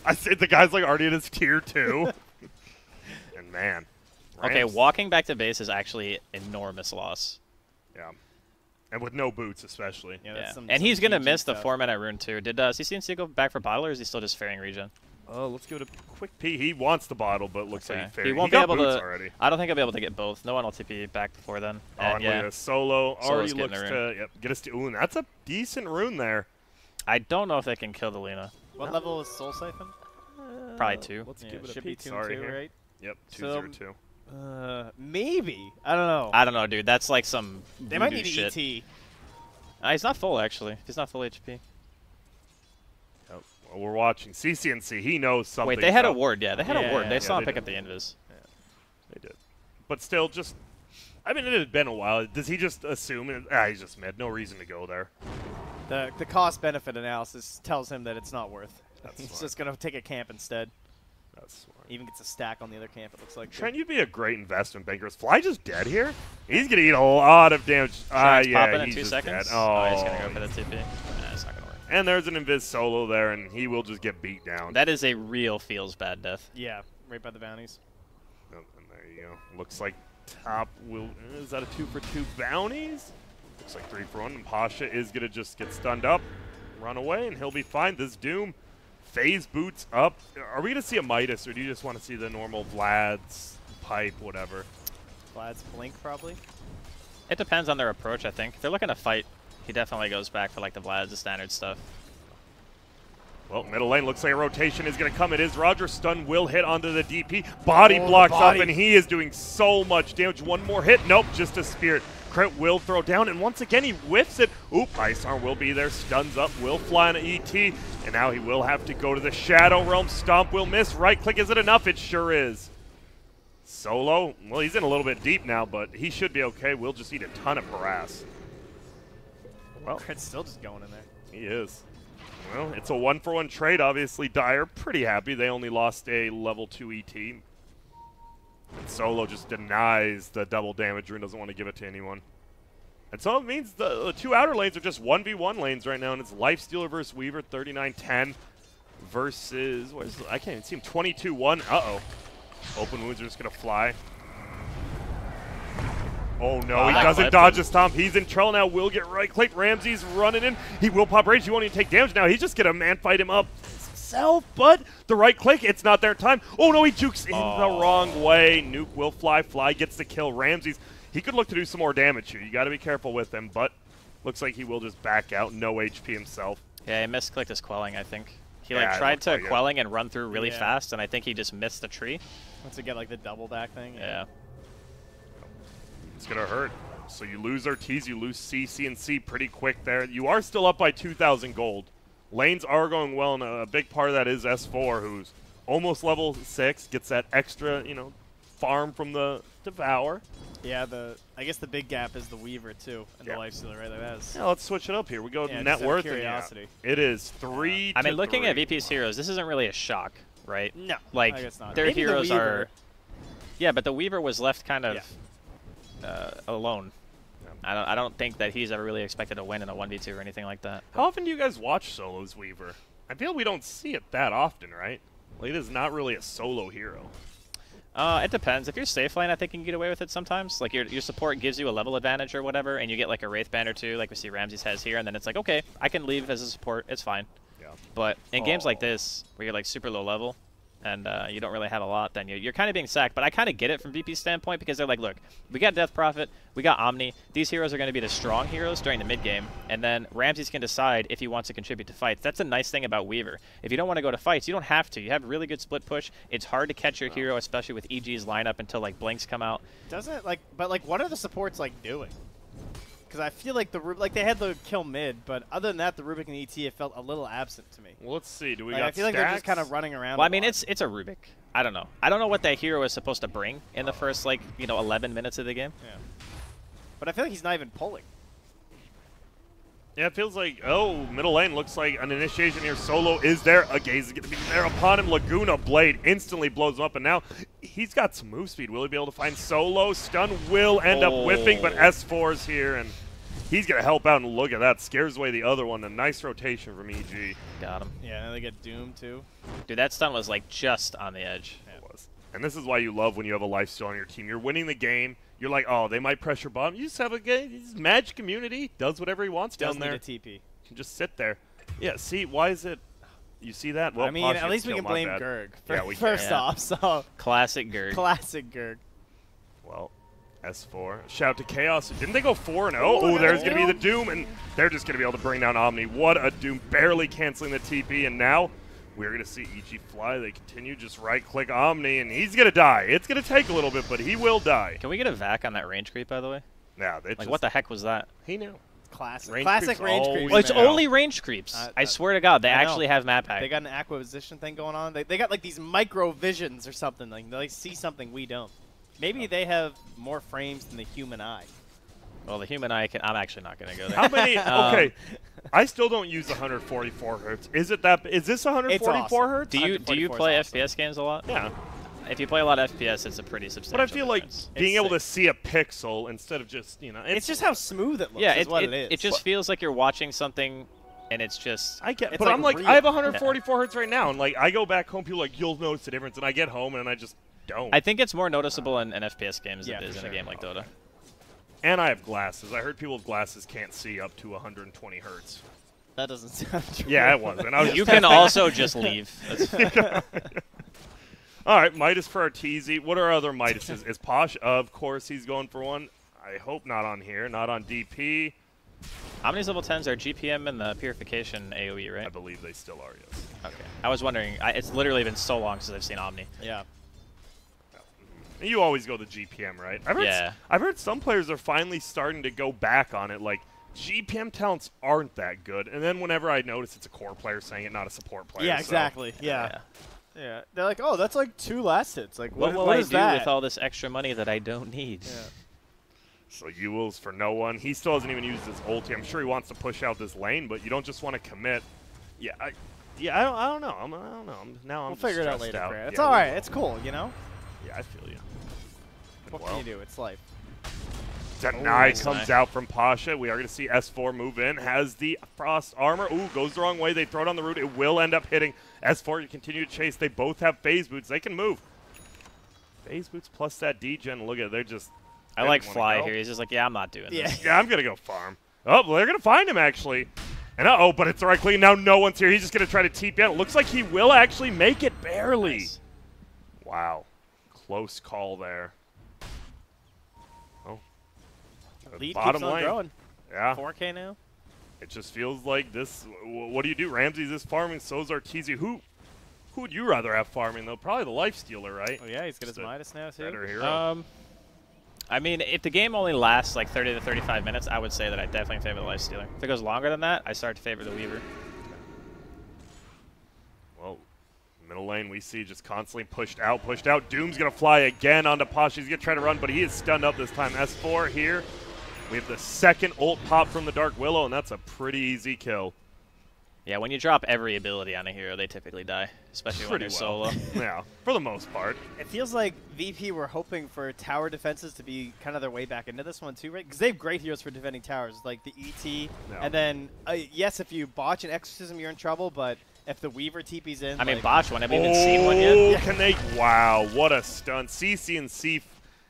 Speaker 1: I said the guy's like already at his tier 2. And man.
Speaker 3: Okay,
Speaker 1: Rams-
Speaker 3: walking back to base is actually enormous loss.
Speaker 1: Yeah. And with no boots, especially.
Speaker 2: Yeah,
Speaker 3: Yeah.
Speaker 2: some
Speaker 3: And he's going to
Speaker 2: GG
Speaker 3: miss the
Speaker 2: stuff.
Speaker 3: 4-mana rune too. Did CCNC go back for bottle or is he still just ferrying regen?
Speaker 1: Oh, let's give it a quick peek. He wants the bottle, but it looks like he failed.
Speaker 3: He won't
Speaker 1: got
Speaker 3: be able
Speaker 1: boots
Speaker 3: to.
Speaker 1: already.
Speaker 3: I don't think he'll be able to get both. No one will TP back before then.
Speaker 1: Oh,
Speaker 3: And
Speaker 1: and
Speaker 3: yeah,
Speaker 1: look at Solo already
Speaker 3: Solo's getting
Speaker 1: looks
Speaker 3: a
Speaker 1: to get us to. Ooh, and that's a decent rune there.
Speaker 3: I don't know if they can kill the Lina.
Speaker 2: What level is Soul Siphon?
Speaker 3: Probably 2.
Speaker 1: Let's
Speaker 2: Yeah,
Speaker 1: give it a
Speaker 2: should be
Speaker 1: peek.
Speaker 2: 2
Speaker 1: Sorry,
Speaker 2: too,
Speaker 1: here.
Speaker 2: right?
Speaker 1: Yep,
Speaker 2: So,
Speaker 1: 202.
Speaker 2: Maybe. I don't know.
Speaker 3: I don't know, dude. That's like some.
Speaker 2: They might
Speaker 3: voodoo
Speaker 2: need
Speaker 3: shit.
Speaker 2: ET.
Speaker 3: He's not full actually. He's not full HP.
Speaker 1: Oh, well, we're watching CCNC. He knows something.
Speaker 3: Wait, they had a ward. Yeah, they had a
Speaker 2: Yeah,
Speaker 3: ward.
Speaker 2: yeah,
Speaker 3: They
Speaker 2: yeah,
Speaker 3: saw him
Speaker 1: they
Speaker 3: pick
Speaker 1: did.
Speaker 3: up the invis.
Speaker 1: They did. But still, just. I mean, it had been a while. Does he just assume? He's just mid. No reason to go there.
Speaker 2: The cost benefit analysis tells him that it's not worth.
Speaker 1: That's
Speaker 2: He's
Speaker 1: smart.
Speaker 2: just gonna take a camp instead.
Speaker 1: That's smart.
Speaker 2: Even gets a stack on the other camp. It looks like.
Speaker 1: Trent, you'd be a great investment banker. Is Fly just dead here? He's going to eat a lot of damage.
Speaker 3: Shrines
Speaker 1: Yeah,
Speaker 3: popping in
Speaker 1: he's
Speaker 3: 2
Speaker 1: just
Speaker 3: seconds.
Speaker 1: dead. Oh,
Speaker 3: He's gonna go for the TP. Nah, it's not gonna work.
Speaker 1: And there's an invis solo there, and he will just get beat down.
Speaker 3: That is a real feels bad death.
Speaker 2: Yeah, right by the bounties.
Speaker 1: Oh, and there you go. Looks like top will. Is that a 2 for 2 bounties? Looks like 3 for 1. And Pasha is going to just get stunned up, run away, and he'll be fine. This Doom phase boots up. Are we going to see a Midas, or do you just want to see the normal Vlad's pipe, whatever?
Speaker 2: Vlad's blink probably.
Speaker 3: It depends on their approach, I think. If they're looking to fight, he definitely goes back for like the Vlad's, the standard stuff.
Speaker 1: Well, middle lane looks like a rotation is going to come. It is Roger. Stun will hit onto the DP. Body
Speaker 2: Oh,
Speaker 1: blocks
Speaker 2: body.
Speaker 1: up, and he is doing so much damage. One more hit. Nope, just a spirit. Crit will throw down, and once again he whiffs it. Oop, Ice Arm will be there. Stuns up, will fly on an ET, and now he will have to go to the Shadow Realm. Stomp will miss. Right click, is it enough? It sure is. Solo, well, he's in a little bit deep now, but he should be okay. We'll just eat a ton of harass. Well,
Speaker 2: Crit's still just going in there.
Speaker 1: he is. Well, it's a 1-for-1 trade. Obviously, Dire pretty happy. They only lost a level 2 ET. And Solo just denies the double damage and doesn't want to give it to anyone. And so it means the 2 outer lanes are just 1v1 lanes right now, and it's Lifestealer versus Weaver, 39-10 versus, I can't even see him, 22-1. Uh-oh. Open wounds are just going to fly. Oh, no, he doesn't dodge the stomp. He's in trouble now. Will get right click. Ramsey's running in. He will pop rage. He won't even take damage now. He's just going to man-fight him up himself, but the right click, it's not there in time. Oh, no, he jukes in the wrong way. Nuke will fly. Fly gets the kill. Ramsey's, he could look to do some more damage here. You got to be careful with him, but looks like he will just back out. No HP himself.
Speaker 3: Yeah, he misclicked his quelling, I think. He tried to quelling and run through really fast, and I think he just missed the tree.
Speaker 2: Once you get like the double back thing.
Speaker 3: Yeah.
Speaker 1: It's going to hurt. So you lose Ortiz, you lose C and C pretty quick there. You are still up by 2,000 gold. Lanes are going well, and a big part of that is S4, who's almost level 6, gets that extra, farm from the Devour.
Speaker 2: Yeah, I guess the big gap is the Weaver, too, and the Lifestealer, right? Like that is.
Speaker 1: Yeah, let's switch it up here. We go net worth.
Speaker 2: Curiosity.
Speaker 1: It is 3
Speaker 3: I mean, looking at VP's heroes, this isn't really a shock, right?
Speaker 2: No,
Speaker 3: like,
Speaker 2: I guess not.
Speaker 3: Their
Speaker 2: Maybe
Speaker 3: heroes
Speaker 2: the Weaver.
Speaker 3: are... Yeah, but the Weaver was left kind of alone. I don't think that he's ever really expected to win in a 1v2 or anything like that.
Speaker 1: How often do you guys watch solos Weaver? I feel we don't see it that often, right? Like, it is not really a solo hero.
Speaker 3: It depends. If you're safe lane, I think you can get away with it sometimes. Like, your support gives you a level advantage or whatever, and you get, like, a Wraith Band or two, like we see Ramses has here, and then it's like, okay, I can leave as a support. It's fine.
Speaker 1: Yeah.
Speaker 3: But in games like this, where you're, like, super low level, and you don't really have a lot, then you're kind of being sacked. But I kind of get it from VP's standpoint, because they're like, look, we got Death Prophet, we got Omni. These heroes are going to be the strong heroes during the mid-game, and then Ramses can decide if he wants to contribute to fights. That's a nice thing about Weaver. If you don't want to go to fights, you don't have to. You have really good split push. It's hard to catch your hero, especially with EG's lineup until, like, blinks come out.
Speaker 2: Doesn't it, but what are the supports, like, doing? Because I feel like they had the kill mid, but other than that, the Rubik and ET, it felt a little absent to me.
Speaker 1: Well, let's see. Do we
Speaker 2: got I feel
Speaker 1: stats?
Speaker 2: like they're just kind of running around.
Speaker 3: Well, I mean, it's a Rubik. I don't know. I don't know what that hero is supposed to bring in the first, 11 minutes of the game.
Speaker 2: Yeah. But I feel like he's not even pulling.
Speaker 1: Yeah, it feels like, middle lane looks like an initiation here. Solo is there. A gaze is going to be there upon him. Laguna Blade instantly blows him up, and now he's got some move speed. Will he be able to find Solo? Stun will end up whiffing, but S4's here, and he's going to help out, and look at that. Scares away the other one. A nice rotation from EG.
Speaker 3: Got him.
Speaker 2: Yeah, and they get Doom, too.
Speaker 3: Dude, that stun was, like, just on the edge.
Speaker 1: Yeah, it was. And this is why you love when you have a lifesteal on your team. You're winning the game. You're like, oh, they might pressure bottom. You just have a game. He's Magic Community. Does whatever he wants down there.
Speaker 2: Doesn't need a TP.
Speaker 1: Can just sit there. Yeah, see, why is it... You see that? Well,
Speaker 2: I mean, at least we can blame Gerg. First off, so...
Speaker 3: Classic Gerg.
Speaker 2: Classic Gerg.
Speaker 1: Well, S4. Shout to Chaos. Didn't they go 4-0? Oh, there's going to be the Doom, and they're just going to be able to bring down Omni. What a Doom. Barely canceling the TP, and now we're going to see EG fly. They continue, just right-click Omni, and he's going to die. It's going to take a little bit, but he will die.
Speaker 3: Can we get a vac on that range creep, by the way?
Speaker 1: Yeah,
Speaker 3: like, what the heck was that?
Speaker 1: He knew.
Speaker 2: Classic range creeps.
Speaker 3: Well, it's only range creeps. I swear to God, they actually have map hack.
Speaker 2: They got an acquisition thing going on. They got like these micro visions or something. Like they see something we don't. Maybe they have more frames than the human eye.
Speaker 3: Well, the human eye I'm actually not going to go there.
Speaker 1: How many? Okay, I still don't use 144 hertz. Is this 144
Speaker 2: awesome.
Speaker 1: hertz?
Speaker 3: Do you play FPS games a lot?
Speaker 1: Yeah.
Speaker 3: If you play a lot of FPS, it's a pretty substantial
Speaker 1: But I feel
Speaker 3: difference.
Speaker 1: like being able to see a pixel instead of just,
Speaker 2: it's just how smooth it looks.
Speaker 3: Yeah,
Speaker 2: is what it is.
Speaker 3: It just feels like you're watching something, and it's just.
Speaker 1: I get,
Speaker 2: it's
Speaker 1: but
Speaker 2: like
Speaker 1: I'm like,
Speaker 2: real.
Speaker 1: I have 144 hertz right now, and like I go back home, people are like, you'll notice the difference, and I get home and I just don't.
Speaker 3: I think it's more noticeable in FPS games than it is in a game like Dota.
Speaker 1: And I have glasses. I heard people with glasses can't see up to 120 hertz.
Speaker 2: That doesn't sound true.
Speaker 1: Yeah, it wasn't.
Speaker 3: You can also just leave.
Speaker 1: All right, Midas for Arteezy. What are other Midases? Is Posh? Of course, he's going for one. I hope not on here. Not on DP.
Speaker 3: Omni's level 10s are GPM and the Purification AoE, right?
Speaker 1: I believe they still are, yes.
Speaker 3: Okay. I was wondering. It's literally been so long since I've seen Omni.
Speaker 2: Yeah.
Speaker 1: You always go the GPM, right? I've heard some players are finally starting to go back on it. Like, GPM talents aren't that good. And then whenever I notice it's a core player saying it, not a support player.
Speaker 2: Yeah, exactly. Yeah. They're like, oh, that's like 2 last hits. Like,
Speaker 3: what will I
Speaker 2: is
Speaker 3: do
Speaker 2: that?
Speaker 3: with all this extra money that I don't need?
Speaker 2: Yeah.
Speaker 1: So Ewell's for no one. He still hasn't even used his ulti. I'm sure he wants to push out this lane, but you don't just want to commit Yeah, I don't know. I don't know. Now I'm
Speaker 2: We'll figure it out
Speaker 1: stressed
Speaker 2: later, Grant. It's
Speaker 1: Yeah,
Speaker 2: all
Speaker 1: we
Speaker 2: right.
Speaker 1: will.
Speaker 2: It's cool, you know?
Speaker 1: Yeah, I feel you.
Speaker 2: What
Speaker 1: Well,
Speaker 2: can you do? It's life.
Speaker 1: Deny
Speaker 3: Ooh,
Speaker 1: comes
Speaker 3: Deny.
Speaker 1: out from Pasha. We are going to see S4 move in. Has the Frost armor. Ooh, goes the wrong way. They throw it on the root. It will end up hitting. S4 to continue to chase. They both have phase boots. They can move. Phase boots plus that degen. Look at it. They're just...
Speaker 3: I
Speaker 1: they
Speaker 3: like
Speaker 1: don't wanna
Speaker 3: Fly
Speaker 1: go.
Speaker 3: here. He's just like, yeah, I'm not doing this.
Speaker 1: Yeah, I'm going to go farm. Oh, well, they're going to find him, actually. And uh-oh, but it's the right click. Now no one's here. He's just going to try to TP out. It looks like he will actually make it, barely.
Speaker 3: Nice.
Speaker 1: Wow. Close call there. Oh.
Speaker 2: Lead
Speaker 1: Bottom
Speaker 2: keeps on
Speaker 1: lane.
Speaker 2: growing.
Speaker 1: Yeah.
Speaker 2: 4K now.
Speaker 1: It just feels like this. What do you do? Ramsey's is farming. So's Arteezy. Who would you rather have farming, though? Probably the Lifestealer, right?
Speaker 2: Oh, yeah, he's got
Speaker 1: Just
Speaker 2: his
Speaker 1: a
Speaker 2: Midas now, too.
Speaker 1: Better hero.
Speaker 3: I mean, if the game only lasts like 30 to 35 minutes, I would say that I definitely favor the Lifestealer. If it goes longer than that, I start to favor the Weaver.
Speaker 1: Well, middle lane we see just constantly pushed out, pushed out. Doom's going to fly again onto Pasha. He's going to try to run, but he is stunned up this time. S4 here. We have the second ult pop from the Dark Willow, and that's a pretty easy kill.
Speaker 3: Yeah, when you drop every ability on a hero, they typically die, especially when
Speaker 1: Pretty
Speaker 3: they're
Speaker 1: well.
Speaker 3: solo.
Speaker 1: Yeah, for the most part.
Speaker 2: It feels like VP were hoping for tower defenses to be kind of their way back into this one, too, right? Because they have great heroes for defending towers, like the ET.
Speaker 1: Yeah.
Speaker 2: And then, yes, if you botch an Exorcism, you're in trouble, but if the Weaver TP's in...
Speaker 3: I mean,
Speaker 2: like,
Speaker 3: Botch one. Have we even seen one yet?
Speaker 1: Can they? Wow, what a stun. CC and C.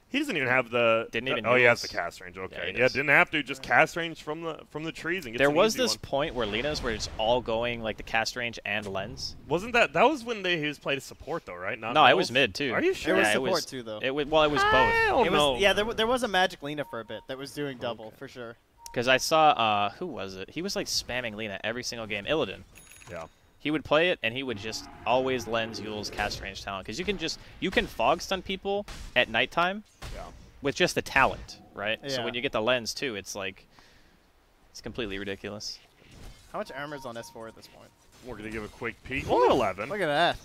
Speaker 1: He doesn't even have the.
Speaker 3: Didn't even
Speaker 1: Oh, he has
Speaker 3: use.
Speaker 1: the cast range. Okay.
Speaker 3: Yeah, he
Speaker 1: Yeah,
Speaker 3: does.
Speaker 1: didn't have to. Just cast range from the trees and get
Speaker 3: There
Speaker 1: an
Speaker 3: was
Speaker 1: easy
Speaker 3: this
Speaker 1: one.
Speaker 3: point where Lina's where it's all going like the cast range and lens.
Speaker 1: Wasn't that was when he was played as support though, right? Not
Speaker 3: No, it
Speaker 1: both?
Speaker 3: was mid too.
Speaker 1: Are you
Speaker 2: It
Speaker 1: sure?
Speaker 2: was
Speaker 3: Yeah,
Speaker 2: support, too, though.
Speaker 3: It was, well, it was
Speaker 1: I
Speaker 3: both.
Speaker 1: don't
Speaker 2: It
Speaker 1: know.
Speaker 2: was, yeah, there was a Magic Lina for a bit that was doing double, for sure.
Speaker 3: Because I saw who was it? He was like spamming Lina every single game. Illidan.
Speaker 1: Yeah.
Speaker 3: He would play it and he would just always lens Yule's cast range talent because you can fog stun people at nighttime.
Speaker 1: Yeah.
Speaker 3: With just the talent, right? So
Speaker 2: Yeah.
Speaker 3: when you get the lens too, it's like it's completely ridiculous.
Speaker 2: How much armor's on S4 at this point?
Speaker 1: We're gonna give a quick peek. Only 11.
Speaker 2: Look at that.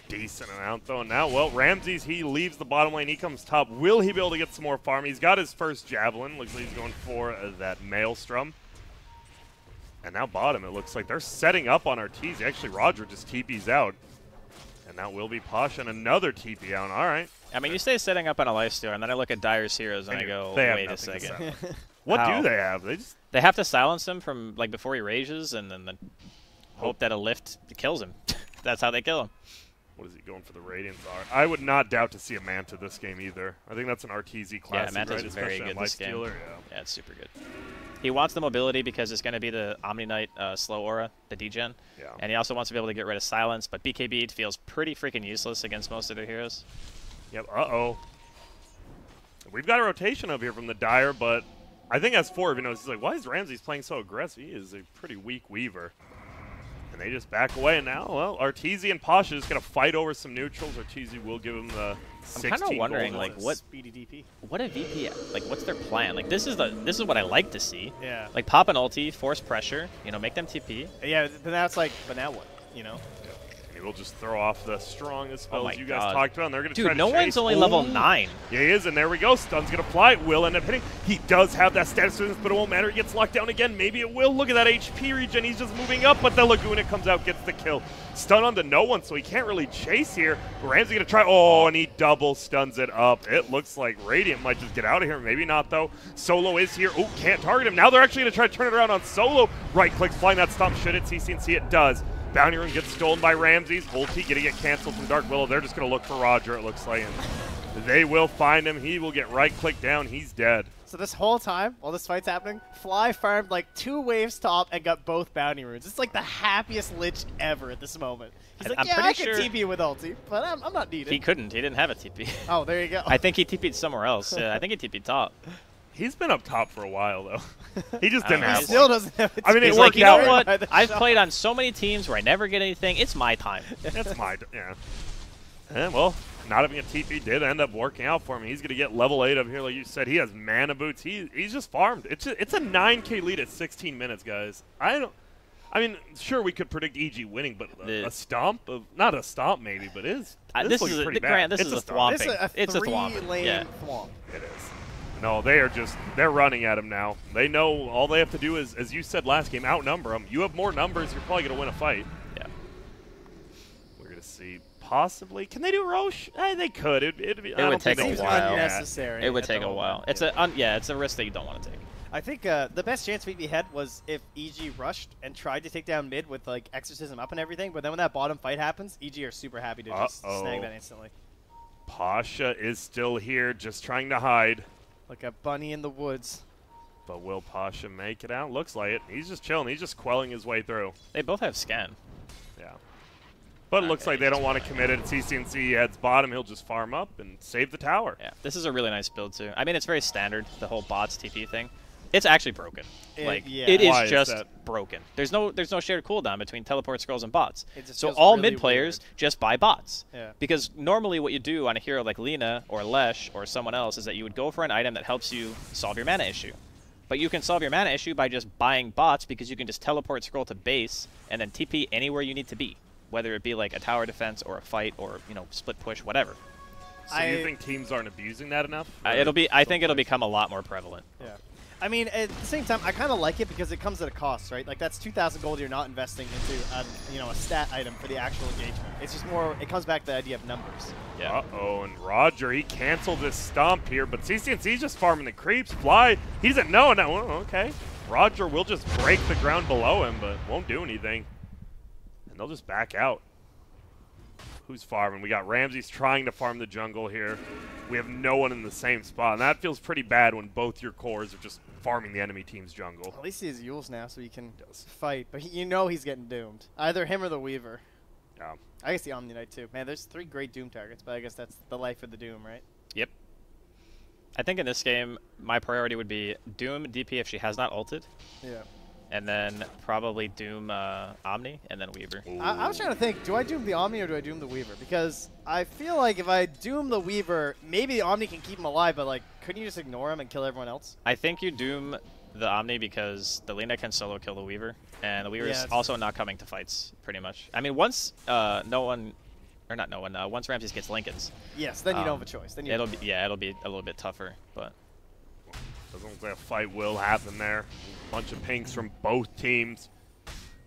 Speaker 1: Decent amount though. Now, well, Ramses, he leaves the bottom lane. He comes top. Will he be able to get some more farm? He's got his first javelin. Looks like he's going for that Maelstrom. And now bottom, it looks like they're setting up on Arteezy. Actually, Roger just TP's out. And that will be Pasha and another TP out. All right.
Speaker 3: I mean, you say setting up on a lifestealer, and then I look at Dyer's heroes and I go,
Speaker 1: They have
Speaker 3: wait a
Speaker 1: nothing to
Speaker 3: second.
Speaker 1: set up. What
Speaker 3: How?
Speaker 1: do they have? They just
Speaker 3: They have to silence him from like before he rages, and then hope that a lift kills him. That's how they kill him.
Speaker 1: What is he going for the Radiance art? I would not doubt to see a Manta this game either. I think that's an Arteezy classic,
Speaker 3: Manta's
Speaker 1: right?
Speaker 3: very
Speaker 1: Especially
Speaker 3: good
Speaker 1: on
Speaker 3: this game.
Speaker 1: Lifestealer,
Speaker 3: Yeah, it's super good. He wants the mobility because it's going to be the Omni Knight slow aura, the degen.
Speaker 1: Yeah.
Speaker 3: And he also wants to be able to get rid of silence, but BKB feels pretty freaking useless against most of their heroes.
Speaker 1: Yep. Uh-oh. We've got a rotation up here from the Dyer, but I think S4 even knows. He's like, why is Ramses playing so aggressive? He is a pretty weak Weaver. And they just back away. And now, well, Arteezy and Pasha is going to fight over some neutrals. Arteezy will give him the 16
Speaker 3: I'm kind of wondering,
Speaker 1: gold.
Speaker 3: like, what
Speaker 2: Speedy DP.
Speaker 3: what a VP, like, what's their plan? Like, this is what I like to see.
Speaker 2: Yeah.
Speaker 3: Like, pop an ulti, force pressure, make them TP.
Speaker 2: Yeah, but now it's like, but now what? You know?
Speaker 1: And he will just throw off the strongest
Speaker 3: Oh
Speaker 1: spells
Speaker 3: my
Speaker 1: you guys
Speaker 3: God.
Speaker 1: talked about. And they're going to try
Speaker 3: Dude,
Speaker 1: to
Speaker 3: no
Speaker 1: chase.
Speaker 3: one's only level
Speaker 1: Ooh.
Speaker 3: 9.
Speaker 1: Yeah, he is, and there we go. Stun's going to fly. It will end up hitting. He does have that status resistance, but it won't matter. He gets locked down again. Maybe it will. Look at that HP regen. He's just moving up, but the Laguna comes out, gets the kill. Stun onto no one, so he can't really chase here. But Ramsey going to try. Oh, and he double stuns it up. It looks like Radiant might just get out of here. Maybe not, though. Solo is here. Oh, can't target him. Now they're actually going to try to turn it around on Solo. Right-clicks, flying that stomp. Should it CC and see it does. Bounty Rune gets stolen by Ramses. Ulti going to get canceled from Dark Willow. They're just going to look for Roger, it looks like. And they will find him. He will get right-clicked down. He's dead.
Speaker 2: So this whole time, while this fight's happening, Fly farmed like 2 waves top and got both bounty runes. It's like the happiest Lich ever at this moment. He's like,
Speaker 3: I'm
Speaker 2: yeah,
Speaker 3: pretty
Speaker 2: I can
Speaker 3: sure
Speaker 2: TP with ulti, but I'm not needed.
Speaker 3: He couldn't. He didn't have a TP.
Speaker 2: Oh, there you go.
Speaker 3: I think he TP'd somewhere else. Yeah, I think he TP'd top.
Speaker 1: He's been up top for a while, though. He just
Speaker 3: I
Speaker 1: didn't
Speaker 3: don't know.
Speaker 1: have
Speaker 2: He still
Speaker 1: one.
Speaker 2: doesn't have it.
Speaker 1: I mean, it
Speaker 3: He's
Speaker 1: worked
Speaker 3: like, you know
Speaker 1: out.
Speaker 3: what? I've played on so many teams where I never get anything. It's my time.
Speaker 1: That's my, yeah. And, well, not having a TP did end up working out for him. He's going to get level 8 up here, like you said. He has mana boots. He's just farmed. It's a 9K lead at 16 minutes, guys. I mean, sure, we could predict EG winning, but a stomp of, not a stomp maybe, but
Speaker 3: This
Speaker 1: looks
Speaker 3: is
Speaker 1: pretty bad.
Speaker 3: Grant. This
Speaker 1: It's
Speaker 3: is a
Speaker 1: stomp.
Speaker 3: thwomping.
Speaker 2: It's a
Speaker 3: thwomping.
Speaker 2: three-lane
Speaker 3: Yeah.
Speaker 2: thwomp.
Speaker 1: It is. No, they're running at him now. They know all they have to do is, as you said last game, outnumber them. You have more numbers, you're probably going to win a fight.
Speaker 3: Yeah.
Speaker 1: We're going to see possibly. Can they do Roche? They could. It
Speaker 3: would take a while.
Speaker 2: Unnecessary.
Speaker 3: It would take a while. It's it's a risk that you don't want to take.
Speaker 2: I think the best chance VP had was if EG rushed and tried to take down mid with like Exorcism up and everything, but then when that bottom fight happens, EG are super happy to just snag that instantly.
Speaker 1: Pasha is still here, just trying to hide.
Speaker 2: Like a bunny in the woods.
Speaker 1: But will Pasha make it out? Looks like it. He's just chilling. He's just quelling his way through.
Speaker 3: They both have scan.
Speaker 1: Yeah. But it looks like they don't want to commit it. CCNC heads bottom. He'll just farm up and save the tower.
Speaker 3: Yeah, this is a really nice build, too. I mean, it's very standard, the whole bots TP thing. It's actually broken. It is just broken. There's no shared cooldown between teleport scrolls and bots. So all mid players just buy bots.
Speaker 2: Yeah.
Speaker 3: Because normally what you do on a hero like Lina or Lesh or someone else is that you would go for an item that helps you solve your mana issue. But you can solve your mana issue by just buying bots because you can just teleport scroll to base and then TP anywhere you need to be, whether it be like a tower defense or a fight or split push, whatever.
Speaker 1: So you think teams aren't abusing that enough?
Speaker 3: I think it'll become a lot more prevalent.
Speaker 2: Yeah. I mean, at the same time, I kind of like it because it comes at a cost, right? Like, that's 2,000 gold you're not investing into, a stat item for the actual engagement. It's just more, it comes back to the idea of numbers.
Speaker 3: Yeah.
Speaker 1: Uh-oh, and Roger, he canceled his stomp here, but CCNC's just farming the creeps. Fly, he doesn't know. No, okay. Roger will just break the ground below him, but won't do anything. And they'll just back out. Who's farming? We got Ramses trying to farm the jungle here. We have no one in the same spot, and that feels pretty bad when both your cores are just farming the enemy team's jungle.
Speaker 2: At least he has Yules now, so he can fight, but he's getting doomed. Either him or the Weaver.
Speaker 1: Yeah.
Speaker 2: I guess the Omni Knight, too. Man, there's 3 great Doom targets, but I guess that's the life of the Doom, right?
Speaker 3: Yep. I think in this game, my priority would be Doom DP if she has not ulted.
Speaker 2: Yeah.
Speaker 3: And then probably Doom Omni, and then Weaver.
Speaker 2: I was trying to think, do I Doom the Omni or do I Doom the Weaver? Because I feel like if I Doom the Weaver, maybe the Omni can keep him alive, but, like, couldn't you just ignore him and kill everyone else?
Speaker 3: I think you Doom the Omni because the Lina can solo kill the Weaver, and the Weaver is also not coming to fights, pretty much. I mean, once once Ramses gets Lincolns.
Speaker 2: Yes, then you don't have a choice. Then
Speaker 3: it'll be a little bit tougher, but...
Speaker 1: Doesn't look like a fight will happen there. Bunch of pinks from both teams.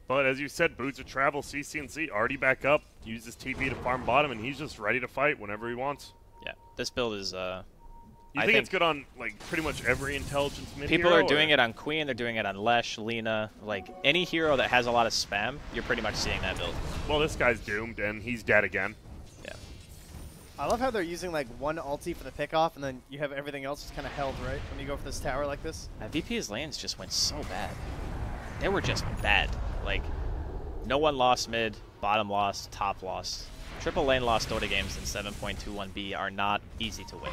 Speaker 1: But as you said, Boots of Travel, CCNC already back up. Uses TP to farm bottom, and he's just ready to fight whenever he wants.
Speaker 3: Yeah, this build is...
Speaker 1: You think it's good on like pretty much every intelligence mid
Speaker 3: People are doing it on Queen, they're doing it on Lesh, Lina. Like, any hero that has a lot of spam, you're pretty much seeing that build.
Speaker 1: Well, this guy's doomed, and he's dead again.
Speaker 3: Yeah.
Speaker 2: I love how they're using like one ulti for the pickoff, and then you have everything else just kind of held, right? When you go for this tower like this.
Speaker 3: VP's lanes just went so bad. They were just bad. Like, no one lost mid, bottom lost, top lost. Triple lane lost Dota games in 7.21B are not easy to win.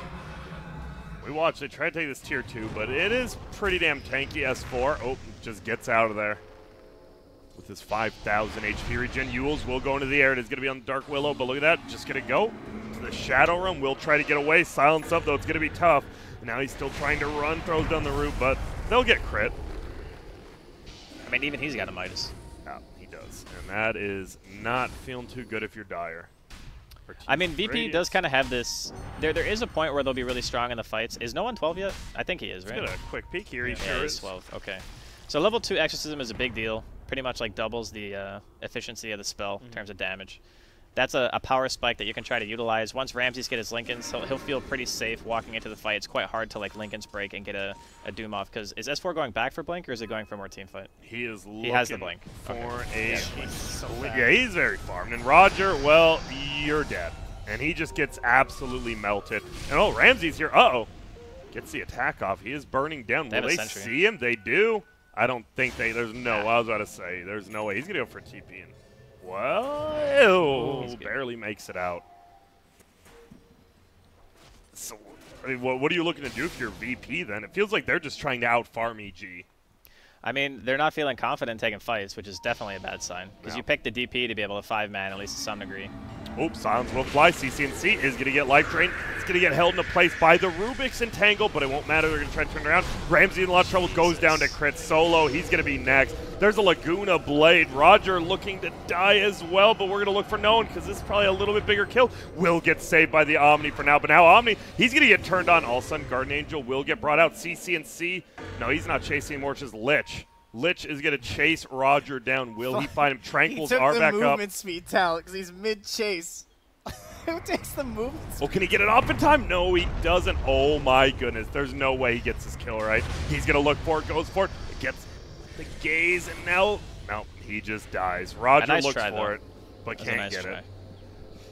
Speaker 1: We watched. They try to take this tier 2, but it is pretty damn tanky. S4. Oh, just gets out of there. With his 5,000 HP regen, Yules will go into the air. It is going to be on Dark Willow, but look at that. Just going to go to the Shadow Realm. Will try to get away. Silence up, though. It's going to be tough. And now he's still trying to run. Throws down the root, but they'll get crit.
Speaker 3: I mean, even he's got a Midas.
Speaker 1: Yeah, he does. And that is not feeling too good if you're Dire.
Speaker 3: I mean, VP does kind of have this... There is a point where they'll be really strong in the fights. Is no one 12 yet? I think he is, right?
Speaker 1: Let's get a quick peek here. He
Speaker 3: sure
Speaker 1: is.
Speaker 3: He's 12. Okay. So level 2 Exorcism is a big deal. Pretty much like doubles the efficiency of the spell in terms of damage. That's a power spike that you can try to utilize. Once Ramses get his Lincolns, he'll feel pretty safe walking into the fight. It's quite hard to like Lincolns break and get a Doom off. Because is S4 going back for Blink or is it going for more team fight?
Speaker 1: He is looking
Speaker 3: he has the Blink.
Speaker 1: For yeah, he's very farmed. And Roger, well, you're dead. And he just gets absolutely melted. And oh, Ramses here. Uh-oh. Gets the attack off. He is burning down. Will they see him? They do. I don't think there's no, I was about to say, there's no way. He's going to go for TP. And, well, barely makes it out. So, I mean, what are you looking to do if you're VP then? It feels like they're just trying to out-farm EG.
Speaker 3: I mean, they're not feeling confident taking fights, which is definitely a bad sign. Because you pick the DP to be able to 5-man, at least to some degree.
Speaker 1: Oops, silence will fly. CCNC is going to get life drain. It's going to get held into place by the Rubik's Entangle, but it won't matter. They're going to try to turn around. Ramsey in a lot of trouble, goes down to crit. Solo, he's going to be next. There's a Laguna Blade. Roger looking to die as well, but we're going to look for no one because this is probably a little bit bigger kill. Will get saved by the Omni for now, but now Omni, he's going to get turned on. All of a sudden, Guardian Angel will get brought out. CCNC, no, he's not chasing anymore, it's just Lich. Lich is going to chase Roger down. Will he find him? Tranquils are back up.
Speaker 2: He took the movement speed talent because he's mid-chase. Who takes the movement speed?
Speaker 1: Oh, can he get it off in time? No, he doesn't. Oh, my goodness. There's no way he gets his kill right. He's going to look for it, goes for it, gets the gaze, and now, no, he just dies. Roger
Speaker 3: nice
Speaker 1: looks
Speaker 3: try,
Speaker 1: for
Speaker 3: though.
Speaker 1: it, but can't get it.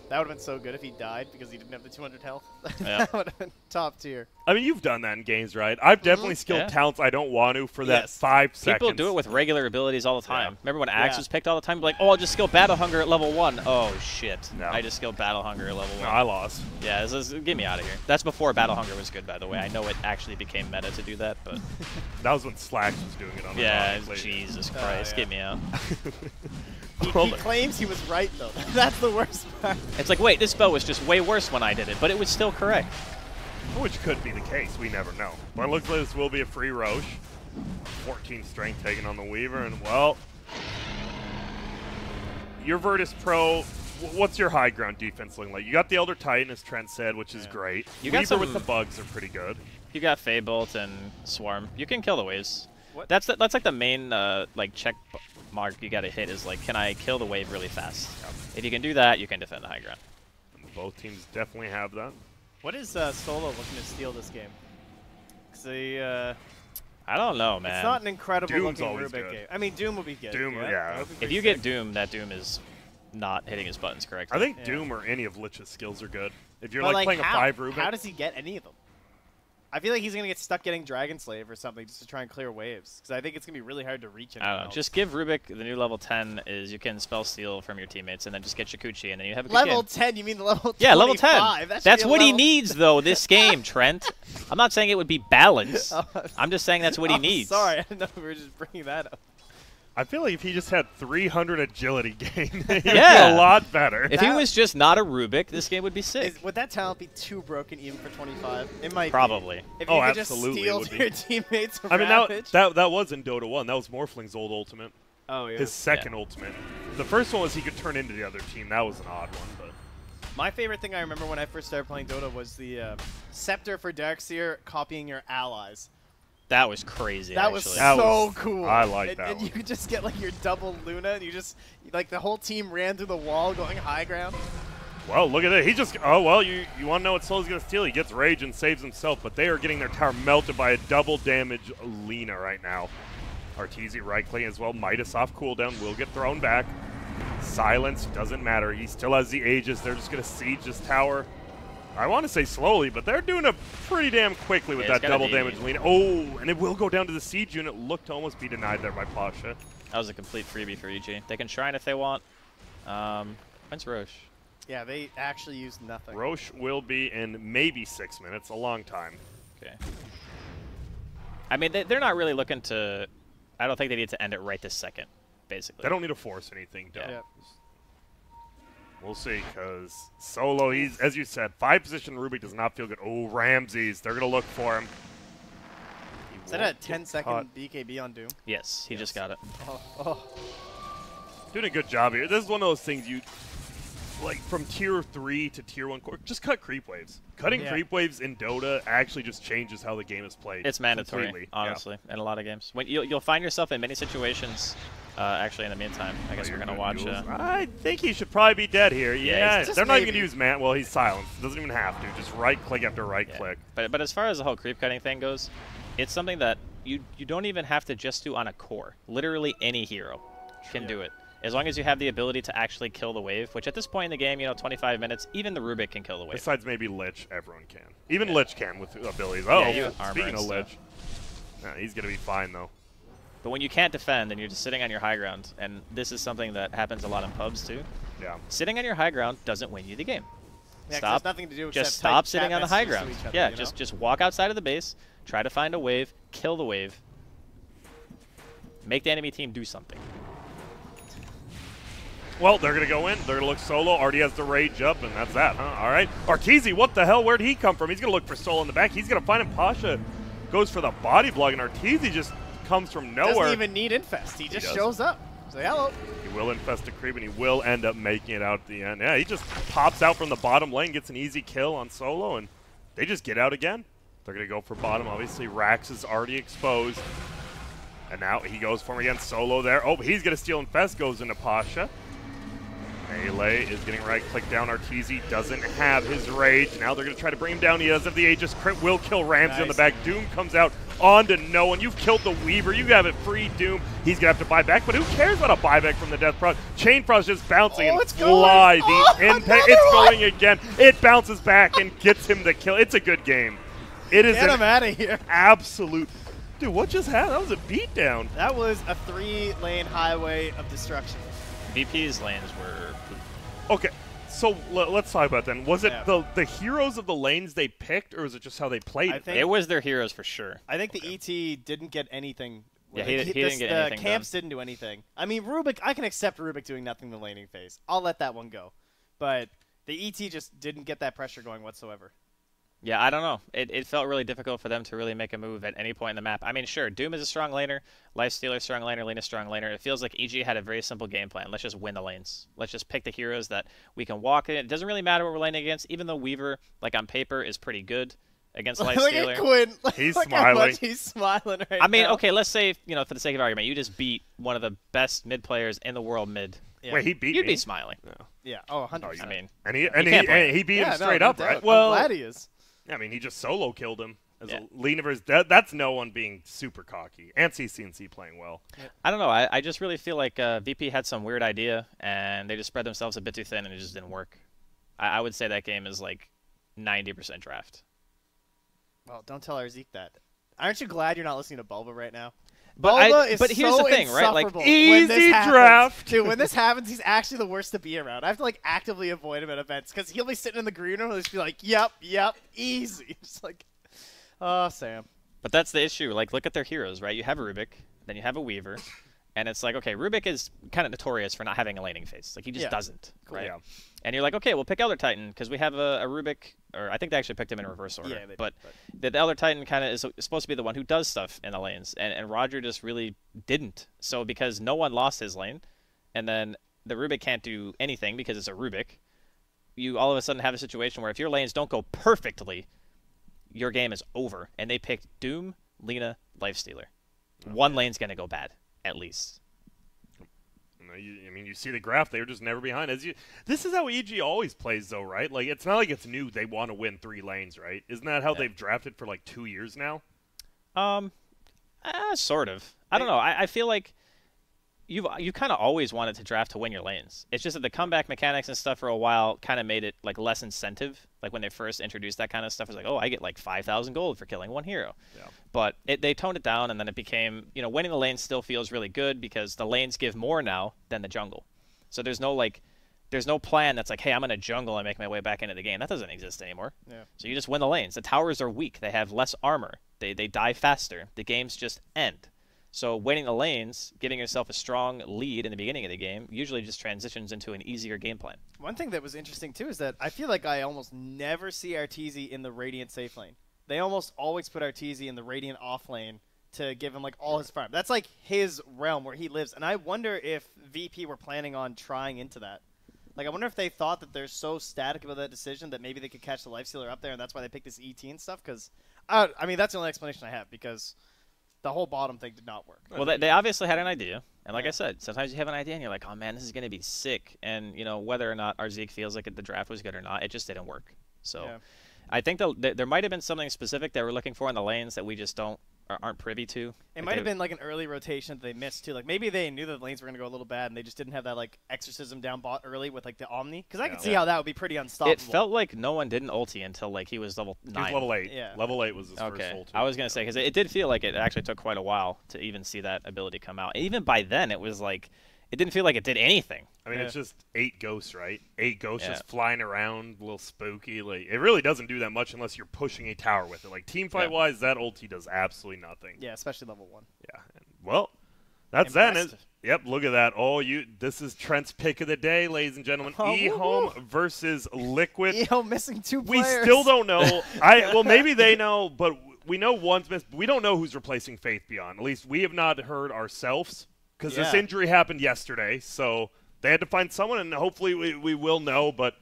Speaker 2: That would have been so good if he died because he didn't have the 200 health.
Speaker 3: Yeah.
Speaker 2: That would have been top tier.
Speaker 1: I mean, you've done that in games, right? I've definitely skilled talents I don't want to for that 5 seconds.
Speaker 3: People do it with regular abilities all the time.
Speaker 1: Yeah.
Speaker 3: Remember when Axe was picked all the time? Like, oh, I'll just skill Battle Hunger at level 1. Oh, shit.
Speaker 1: No.
Speaker 3: I just skilled Battle Hunger at level 1.
Speaker 1: No, I lost.
Speaker 3: Yeah, get me out of here. That's before Battle Hunger was good, by the way. I know it actually became meta to do that, but...
Speaker 1: That was when Slash was doing it on the
Speaker 3: yeah,
Speaker 1: top.
Speaker 3: Jesus Christ, get me out.
Speaker 2: He claims he was right, though. That's the worst part.
Speaker 3: It's like, wait, this spell was just way worse when I did it, but it was still correct.
Speaker 1: Which could be the case. We never know. But it looks like this will be a free Roche. 14 strength taken on the Weaver, and, well... Your Virtus.pro, what's your high ground defense looking like? You got the Elder Titan, as Trent said, which is great.
Speaker 3: You got
Speaker 1: Weaver
Speaker 3: some
Speaker 1: with the bugs are pretty good.
Speaker 3: You got Feybolt and Swarm. You can kill the waves. That's like the main like check mark you gotta hit is like, can I kill the wave really fast? If you can do that, you can defend the high ground.
Speaker 1: And both teams definitely have that.
Speaker 2: What is Solo looking to steal this game? Because
Speaker 3: I don't know, man.
Speaker 2: It's not an incredible
Speaker 1: Doom's
Speaker 2: looking
Speaker 1: always
Speaker 2: Rubik
Speaker 1: good.
Speaker 2: game. I mean, Doom will be good.
Speaker 1: Doom, yeah.
Speaker 3: If you get Doom, that Doom is not hitting his buttons correctly.
Speaker 1: I think Doom or any of Lich's skills are good. If you're
Speaker 2: But,
Speaker 1: like playing a 5 Rubik.
Speaker 2: How does he get any of them? I feel like he's going to get stuck getting Dragon Slave or something just to try and clear waves. Because I think it's going to be really hard to reach him.
Speaker 3: I don't know. Just give Rubik the new level 10 is you can spell steal from your teammates and then just get Shakuchi and then you have a good
Speaker 2: level
Speaker 3: game.
Speaker 2: 10? You mean the level 25?
Speaker 3: Yeah, level 10. That's what he
Speaker 2: level...
Speaker 3: needs, though, this game, Trent. I'm not saying it would be balanced. I'm just saying that's what he needs.
Speaker 2: Sorry, I didn't know we were just bringing that up.
Speaker 1: I feel like if he just had 300 agility gain, he'd be a lot better.
Speaker 3: If he was just not a Rubik, this game would be sick.
Speaker 2: Would that talent be too broken even for 25? It might
Speaker 3: Probably.
Speaker 2: Be. If you could just steal your teammates
Speaker 1: I mean, that was in Dota 1. That was Morphling's old ultimate.
Speaker 2: Oh, yeah.
Speaker 1: His second ultimate. The first one was he could turn into the other team. That was an odd one, but...
Speaker 2: My favorite thing I remember when I first started playing Dota was the Scepter for Darkseer copying your allies.
Speaker 3: That was crazy,
Speaker 2: That was so cool.
Speaker 1: I like that
Speaker 2: And you could just get, like, your double Luna, and you just, like, the whole team ran through the wall going high ground.
Speaker 1: Well, look at it. He just, oh, well, you want to know what Solo's going to steal? He gets Rage and saves himself, but they are getting their tower melted by a double damage Lina right now. Arteezy right clicking as well. Midas off cooldown, will get thrown back. Silence, doesn't matter. He still has the Aegis. They're just going to siege this tower. I want to say slowly, but they're doing it pretty damn quickly with that double damage Lina. Oh, and it will go down to the siege unit. Looked to almost be denied there by Pasha.
Speaker 3: That was a complete freebie for EG. They can Shrine if they want. When's Roche?
Speaker 2: Yeah, they actually used nothing.
Speaker 1: Roche will be in maybe 6 minutes, a long time.
Speaker 3: Okay. I mean, they're not really looking to... I don't think they need to end it right this second, basically.
Speaker 1: They don't need to force anything, though.
Speaker 2: Yeah.
Speaker 1: We'll see, because Solo, he's, as you said, 5-position Rubik does not feel good. Oh, Ramses, they're going to look for him.
Speaker 2: Is that a 10-second BKB on Doom?
Speaker 3: Yes, he just got it.
Speaker 1: Doing a good job here. This is one of those things you, like, from Tier 3 to Tier 1 core, just cut creep waves. Cutting creep waves in Dota actually just changes how the game is played.
Speaker 3: It's mandatory, honestly, in a lot of games. When you'll find yourself in many situations... actually, in the meantime, I guess we're going to watch...
Speaker 1: I think he should probably be dead here. Yeah, they're not even going to use man. Well, he's silenced. Doesn't even have to. Just right-click after right-click.
Speaker 3: But as far as the whole creep-cutting thing goes, it's something that you don't even have to just do on a core. Literally any hero can do it. As long as you have the ability to actually kill the wave, which at this point in the game, 25 minutes, even the Rubik can kill the wave.
Speaker 1: Besides maybe Lich, everyone can. Even Lich can with abilities. Oh, speaking of Lich. He's going to be fine, though.
Speaker 3: But when you can't defend and you're just sitting on your high ground, and this is something that happens a lot in pubs too.
Speaker 1: Yeah.
Speaker 3: Sitting on your high ground doesn't win you the game.
Speaker 2: Yeah, stop. Nothing to do
Speaker 3: just stop sitting on the high ground. Yeah, just walk outside of the base, try to find a wave, kill the wave, make the enemy team do something.
Speaker 1: Well, they're going to go in. They're going to look solo. Already has the rage up, and that's that, huh? All right. Arteezy, what the hell? Where'd he come from? He's going to look for solo in the back. He's going to find him. Pasha goes for the body block, and Arteezy just comes from nowhere.
Speaker 2: Doesn't even need infest. He just shows up. Say hello.
Speaker 1: He will infest a creep, and he will end up making it out at the end. Yeah, he just pops out from the bottom lane, gets an easy kill on solo, and they just get out again. They're going to go for bottom. Obviously, Rax is already exposed. And now he goes for him again, solo there. Oh, he's going to steal infest, goes into Pasha. Melee is getting right-click down. Arteezy doesn't have his rage. Now they're going to try to bring him down. He does have the Aegis. Crit will kill Ramsey on the back. Doom comes out onto no one. You've killed the Weaver. You have it free, Doom. He's going to have to buy back, but who cares about a buyback from the Death Prod? Chain Frost just bouncing and fly. The impact. It's going again. It bounces back and gets him the kill. It's a good game. It is
Speaker 2: Get him out of here.
Speaker 1: Absolute. Dude, what just happened? That was a beatdown.
Speaker 2: That was a 3-lane highway of destruction.
Speaker 3: VP's lanes were...
Speaker 1: Okay, so let's talk about then. Was it the heroes of the lanes they picked, or was it just how they played it?
Speaker 3: It was their heroes for sure.
Speaker 2: I think the ET didn't get anything.
Speaker 3: Yeah, he didn't get anything
Speaker 2: The camps didn't do anything. I mean, Rubik, I can accept Rubik doing nothing in the laning phase. I'll let that one go. But the ET just didn't get that pressure going whatsoever.
Speaker 3: Yeah, I don't know. It felt really difficult for them to really make a move at any point in the map. I mean, sure, Doom is a strong laner, Lifestealer strong laner, Lina strong laner. It feels like EG had a very simple game plan. Let's just win the lanes. Let's just pick the heroes that we can walk in. It doesn't really matter what we're laning against, even though Weaver, like on paper, is pretty good against Lifestealer.
Speaker 2: Look at Quinn.
Speaker 1: He's
Speaker 2: Look
Speaker 1: smiling.
Speaker 2: How much he's smiling right
Speaker 3: I mean,
Speaker 2: now.
Speaker 3: okay, let's say, for the sake of argument, you just beat one of the best mid players in the world mid.
Speaker 2: Yeah.
Speaker 1: Wait, he beat
Speaker 3: You'd
Speaker 1: me?
Speaker 3: be smiling.
Speaker 2: Yeah. Oh, 100%.
Speaker 3: I mean,
Speaker 1: and he beat him
Speaker 2: no
Speaker 1: straight up,
Speaker 2: doubt.
Speaker 1: right?
Speaker 2: I'm
Speaker 1: Well,
Speaker 2: glad he is.
Speaker 1: I mean, he just solo killed him. As
Speaker 3: Yeah.
Speaker 1: a Lina versus that's no one being super cocky. And CCNC playing well.
Speaker 3: I don't know. I just really feel like VP had some weird idea, and they just spread themselves a bit too thin, and it just didn't work. I would say that game is like 90% draft.
Speaker 2: Well, don't tell Arzik that. Aren't you glad you're not listening to Bulba right now?
Speaker 3: But
Speaker 2: Bulba is
Speaker 3: here's
Speaker 2: so
Speaker 3: the thing, right? Like,
Speaker 2: insufferable when this
Speaker 1: easy
Speaker 2: happens.
Speaker 1: draft.
Speaker 2: Dude, when this happens, he's actually the worst to be around. I have to like actively avoid him at events because he'll be sitting in the green room and he'll just be like, yep, easy. Just like, oh, Sam.
Speaker 3: But that's the issue. Like, look at their heroes, right? You have a Rubik, then you have a Weaver, and it's like, okay, Rubik is kind of notorious for not having a laning phase. Like, he just doesn't, right?
Speaker 1: Yeah.
Speaker 3: And you're like, okay, we'll pick Elder Titan because we have a Rubik, or I think they actually picked him in reverse order.
Speaker 2: Yeah, they
Speaker 3: but
Speaker 2: did,
Speaker 3: the Elder Titan kind of is supposed to be the one who does stuff in the lanes, and Roger just really didn't. So because no one lost his lane, and then the Rubik can't do anything because it's a Rubik, you all of a sudden have a situation where if your lanes don't go perfectly, your game is over. And they picked Doom, Lina, Lifestealer. One lane's going to go bad, at least.
Speaker 1: I mean, you see the graph; they were just never behind. This is how EG always plays, though, right? Like, it's not like it's new. They want to win 3 lanes, right? Isn't that how they've drafted for like 2 years now?
Speaker 3: Sort of. I don't know. I feel like you kind of always wanted to draft to win your lanes. It's just that the comeback mechanics and stuff for a while kind of made it like less incentive. Like when they first introduced that kind of stuff, it was like, oh, I get like 5,000 gold for killing one hero.
Speaker 1: Yeah.
Speaker 3: But they toned it down, and then it became, winning the lanes still feels really good because the lanes give more now than the jungle. So there's no plan that's like, hey, I'm going to jungle and make my way back into the game. That doesn't exist anymore.
Speaker 2: Yeah.
Speaker 3: So you just win the lanes. The towers are weak. They have less armor. They die faster. The games just end. So winning the lanes, giving yourself a strong lead in the beginning of the game, usually just transitions into an easier game plan.
Speaker 2: One thing that was interesting, too, is that I feel like I almost never see Arteezy in the Radiant safe lane. They almost always put Arteezy in the Radiant off lane to give him like all his farm. That's like his realm where he lives. And I wonder if VP were planning on trying into that. Like, I wonder if they thought that they're so static about that decision that maybe they could catch the Lifestealer up there, and that's why they picked this ET and stuff. Because, I mean, that's the only explanation I have, because the whole bottom thing did not work.
Speaker 3: Well, they obviously had an idea. And like I said, sometimes you have an idea and you're like, oh, man, this is going to be sick. And, whether or not Arzik feels like the draft was good or not, it just didn't work. So I think there might have been something specific they were looking for in the lanes that we just aren't privy to.
Speaker 2: It might have been like an early rotation that they missed too. Like maybe they knew that the lanes were going to go a little bad and they just didn't have that like exorcism down bot early with like the Omni. Because I could see how that would be pretty unstoppable.
Speaker 3: It felt like no one did an ulti until like he was level 9.
Speaker 1: He was level 8.
Speaker 2: Yeah.
Speaker 1: Level 8 was his first ulti.
Speaker 3: I was going to say, because it did feel like it actually took quite a while to even see that ability come out. And even by then, it was like, it didn't feel like it did anything.
Speaker 1: I mean, it's just 8 ghosts, right? 8 ghosts just flying around, a little spooky. Like, it really doesn't do that much unless you're pushing a tower with it. Like, team fight-wise, that ulti does absolutely nothing.
Speaker 2: Yeah, especially level 1.
Speaker 1: Yeah. And, well, that's then. Yep, look at that. Oh, this is Trent's pick of the day, ladies and gentlemen.
Speaker 2: Oh,
Speaker 1: eHome versus Liquid.
Speaker 2: eHome missing 2
Speaker 1: We
Speaker 2: players.
Speaker 1: still don't know. Well, maybe they know, but we know one's missed. We don't know who's replacing Faith Beyond. At least we have not heard ourselves because this injury happened yesterday. So they had to find someone, and hopefully we will know, but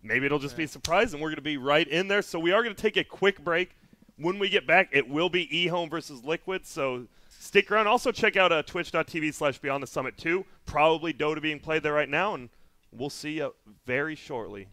Speaker 1: maybe it'll just be a surprise, and we're going to be right in there. So we are going to take a quick break. When we get back, it will be eHome versus Liquid, so stick around. Also check out twitch.tv/BeyondTheSummit 2. Probably Dota being played there right now, and we'll see you very shortly.